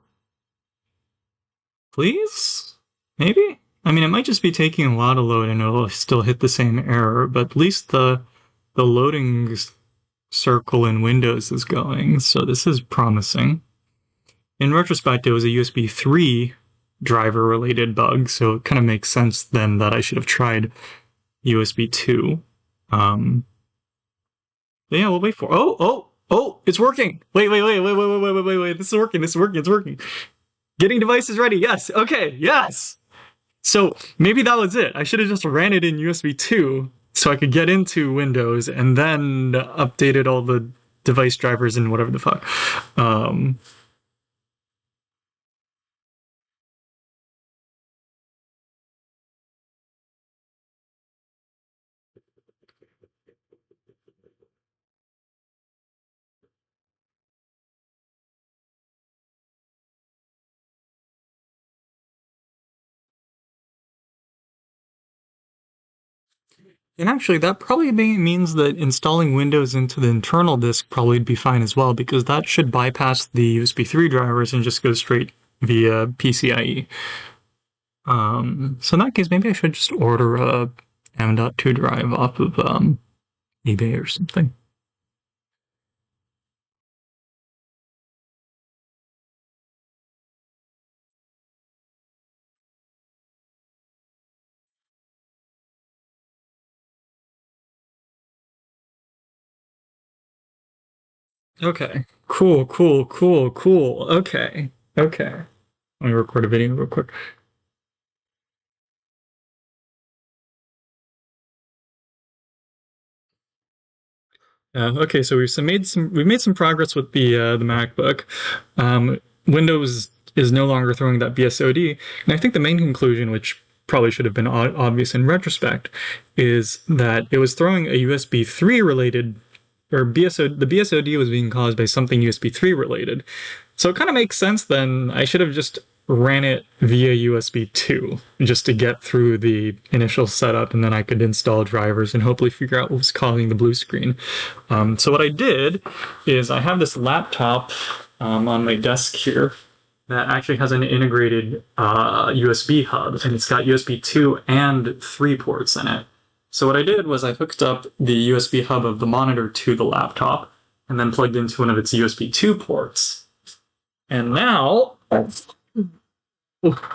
Please? Maybe? I mean, it might just be taking a while to load and it'll still hit the same error, but at least the loading circle in Windows is going, so this is promising. In retrospect, it was a USB 3 driver related bug, so it kind of makes sense then that I should have tried USB 2. Yeah, we'll wait for. Oh, it's working. Wait. This is working. It's working. Getting devices ready. Yes. Okay. Yes. So maybe that was it. I should have just ran it in USB 2 so I could get into Windows and then updated all the device drivers and whatever the fuck. And actually, that probably means that installing Windows into the internal disk probably would be fine as well, because that should bypass the USB 3 drivers and just go straight via PCIe. So in that case, maybe I should just order a M.2 drive off of eBay or something. Okay. Cool. Okay. Let me record a video real quick. Okay, so we've made some progress with the MacBook. Windows is no longer throwing that BSOD, and I think the main conclusion, which probably should have been obvious in retrospect, is that it was throwing a USB 3 related or BSO the BSOD was being caused by something USB 3 related. So it kind of makes sense then. I should have just ran it via USB 2 just to get through the initial setup, and then I could install drivers and hopefully figure out what was causing the blue screen. So what I did is I have this laptop on my desk here that actually has an integrated USB hub, and it's got USB 2 and 3 ports in it. So what I did was I hooked up the USB hub of the monitor to the laptop and then plugged into one of its USB 2 ports. And now,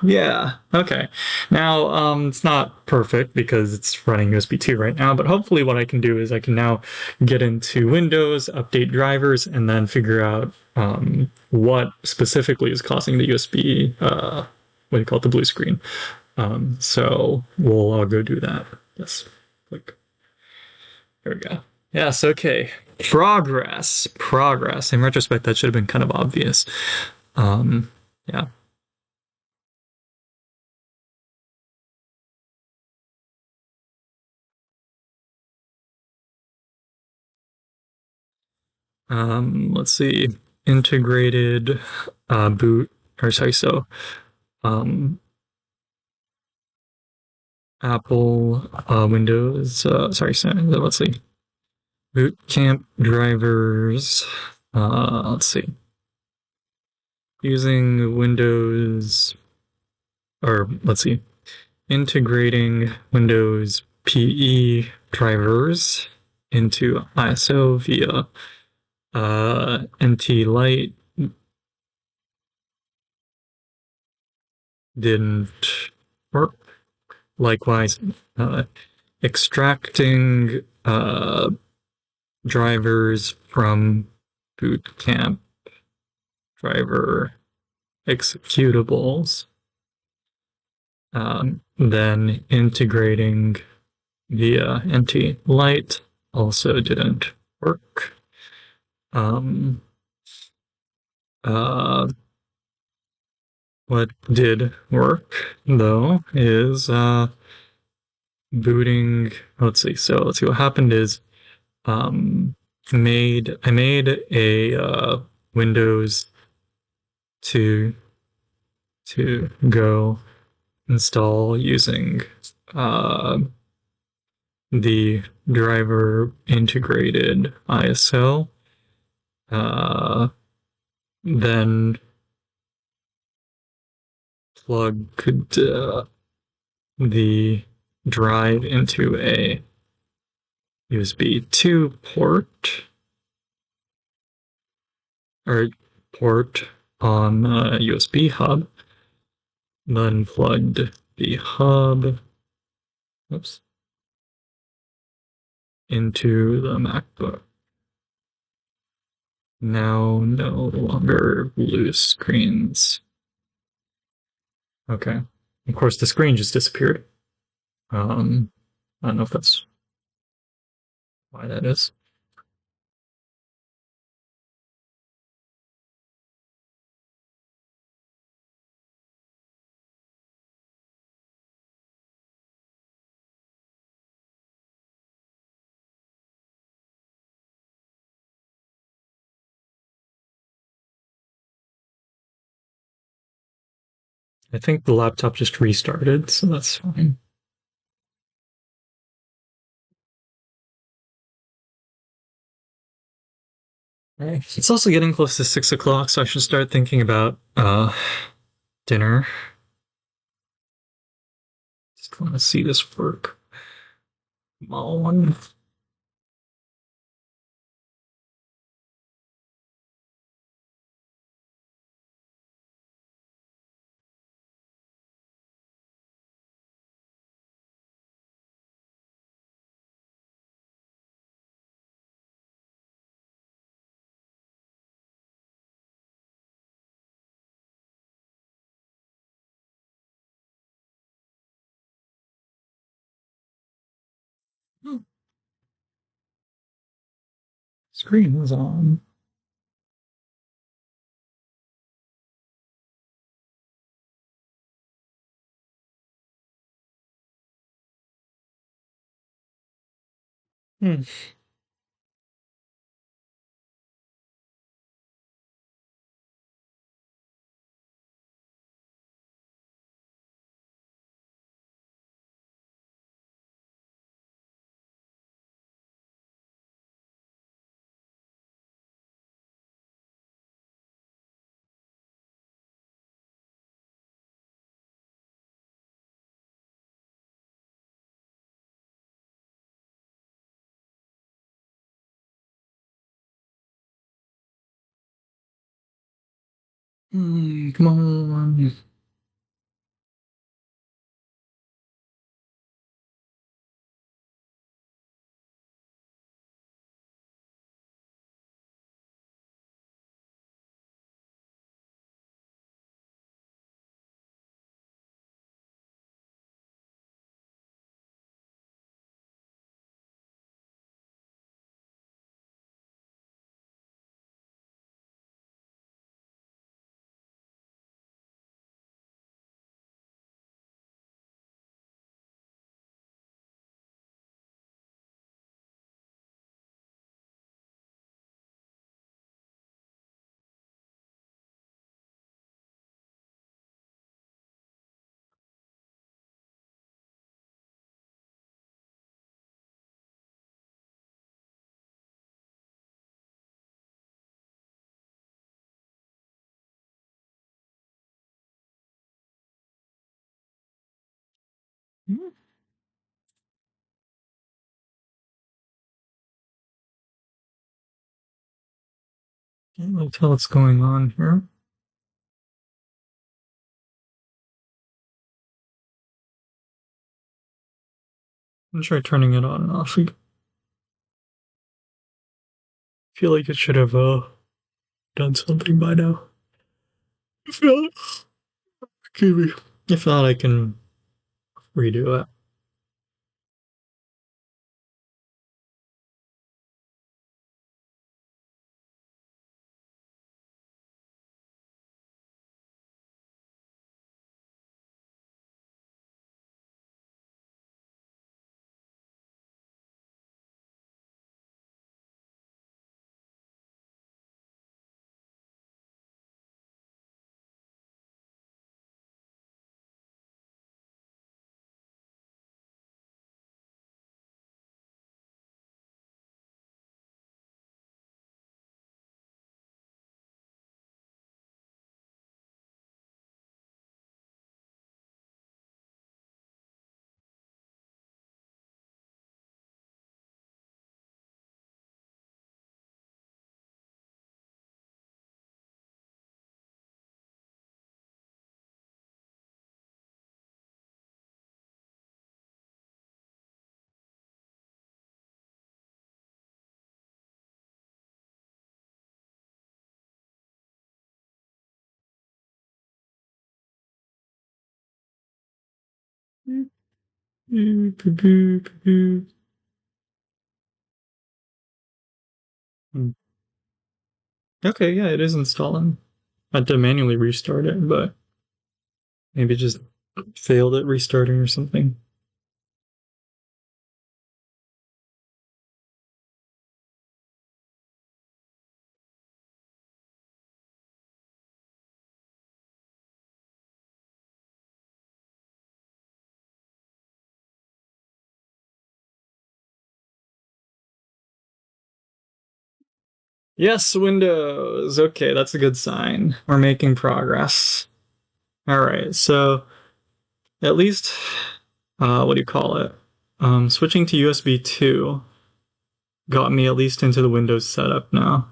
yeah, okay. Now, it's not perfect because it's running USB 2 right now, but hopefully what I can do is I can now get into Windows, update drivers, and then figure out what specifically is causing the USB, what do you call it, the blue screen. So we'll go do that. Yes, click. There we go. Yes, okay. Progress. In retrospect, that should have been kind of obvious. Yeah. Let's see. Integrated boot, or sorry, so Apple Windows, let's see. Boot camp drivers, let's see. Using Windows, or let's see. Integrating Windows PE drivers into ISO via NT Lite didn't work. Likewise, extracting drivers from Boot Camp driver executables, then integrating via NT Lite also didn't work. What did work though is booting. Let's see. So let's see what happened is I made a Windows to go install using the driver integrated ISO. Then unplugged the drive into a USB 2 port or port on a USB hub, then plugged the hub into the MacBook. Now no longer blue screens. Okay. Of course, the screen just disappeared. I don't know if that's why that is. I think the laptop just restarted, so that's fine. It's also getting close to 6 o'clock, so I should start thinking about dinner. Just want to see this work. Small one. Screen was on. Hmm. Come on. Can't really tell what's going on here. I'm try turning it on and off. I feel like it should have done something by now. If not, excuse me. If not, I can redo it. Hmm. Okay, yeah, it is installing. I had to manually restart it, but maybe it just failed at restarting or something. Yes, Windows. Okay, that's a good sign. We're making progress. All right, so at least, what do you call it? Switching to USB 2 got me at least into the Windows setup now.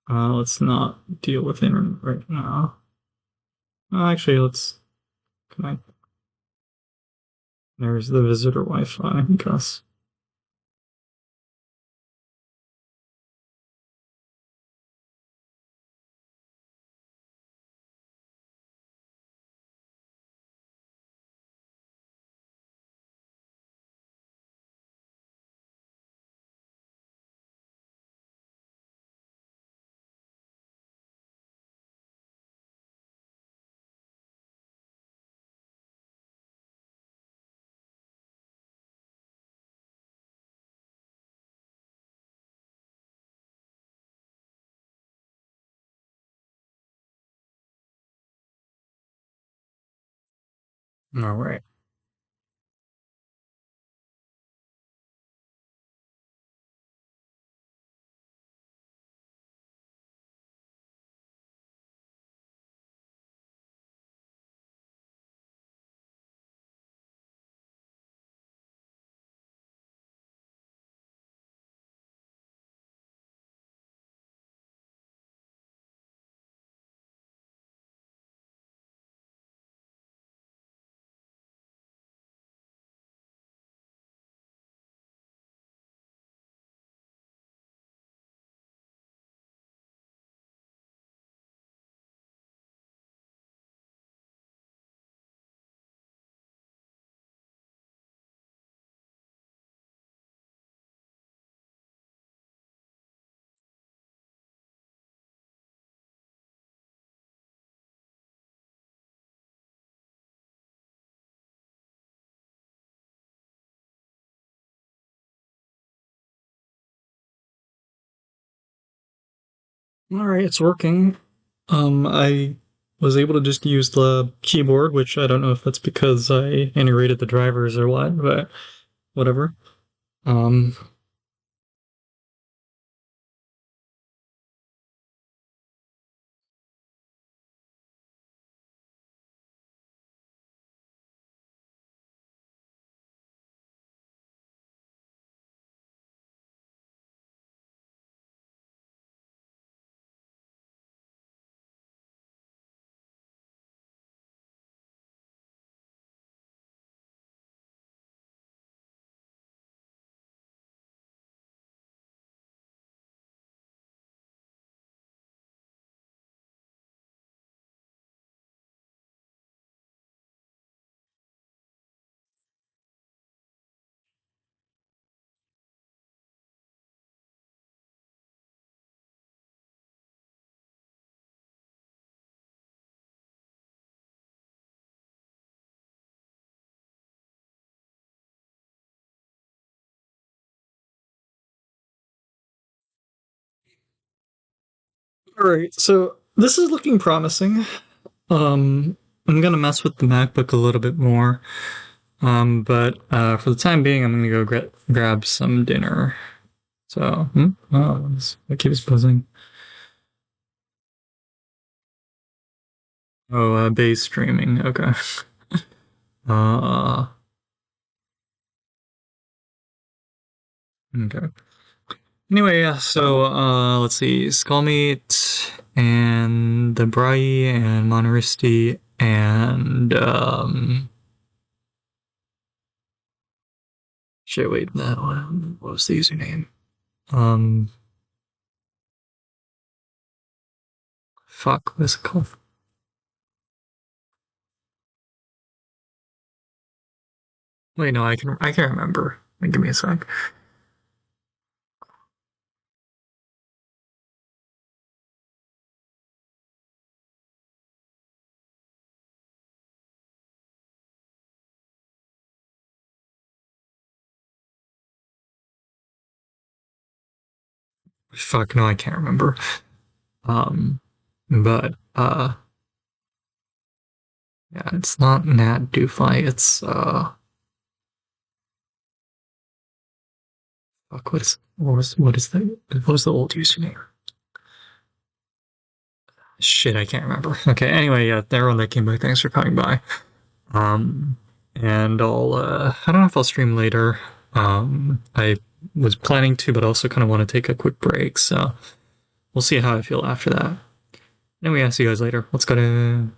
Let's not deal with internet right now. Actually, let's connect. There's the visitor Wi-Fi, I guess. All right. All right, it's working. I was able to just use the keyboard, which I don't know if that's because I integrated the drivers or what, but whatever. Um, all right, so this is looking promising. I'm gonna mess with the MacBook a little bit more. But for the time being, I'm gonna go grab some dinner. So, oh, it keeps buzzing. Oh, base streaming. Okay. Uh, okay. Anyway, yeah, so let's see, Skullmeat and the Brai and Monoristi and shit, wait, that one, what was the username? Um Fuck, what's it called? Wait, no, I can remember. Wait, give me a sec. Fuck, no, I can't remember. But yeah, it's not Nat Dufly. It's fuck. What was the old username? Shit, I can't remember. Okay, anyway, yeah, everyone that came by, thanks for coming by. Um, and I don't know if I'll stream later. I was planning to, but also kind of want to take a quick break, so we'll see how I feel after that. Anyway, I'll see you guys later. Let's go to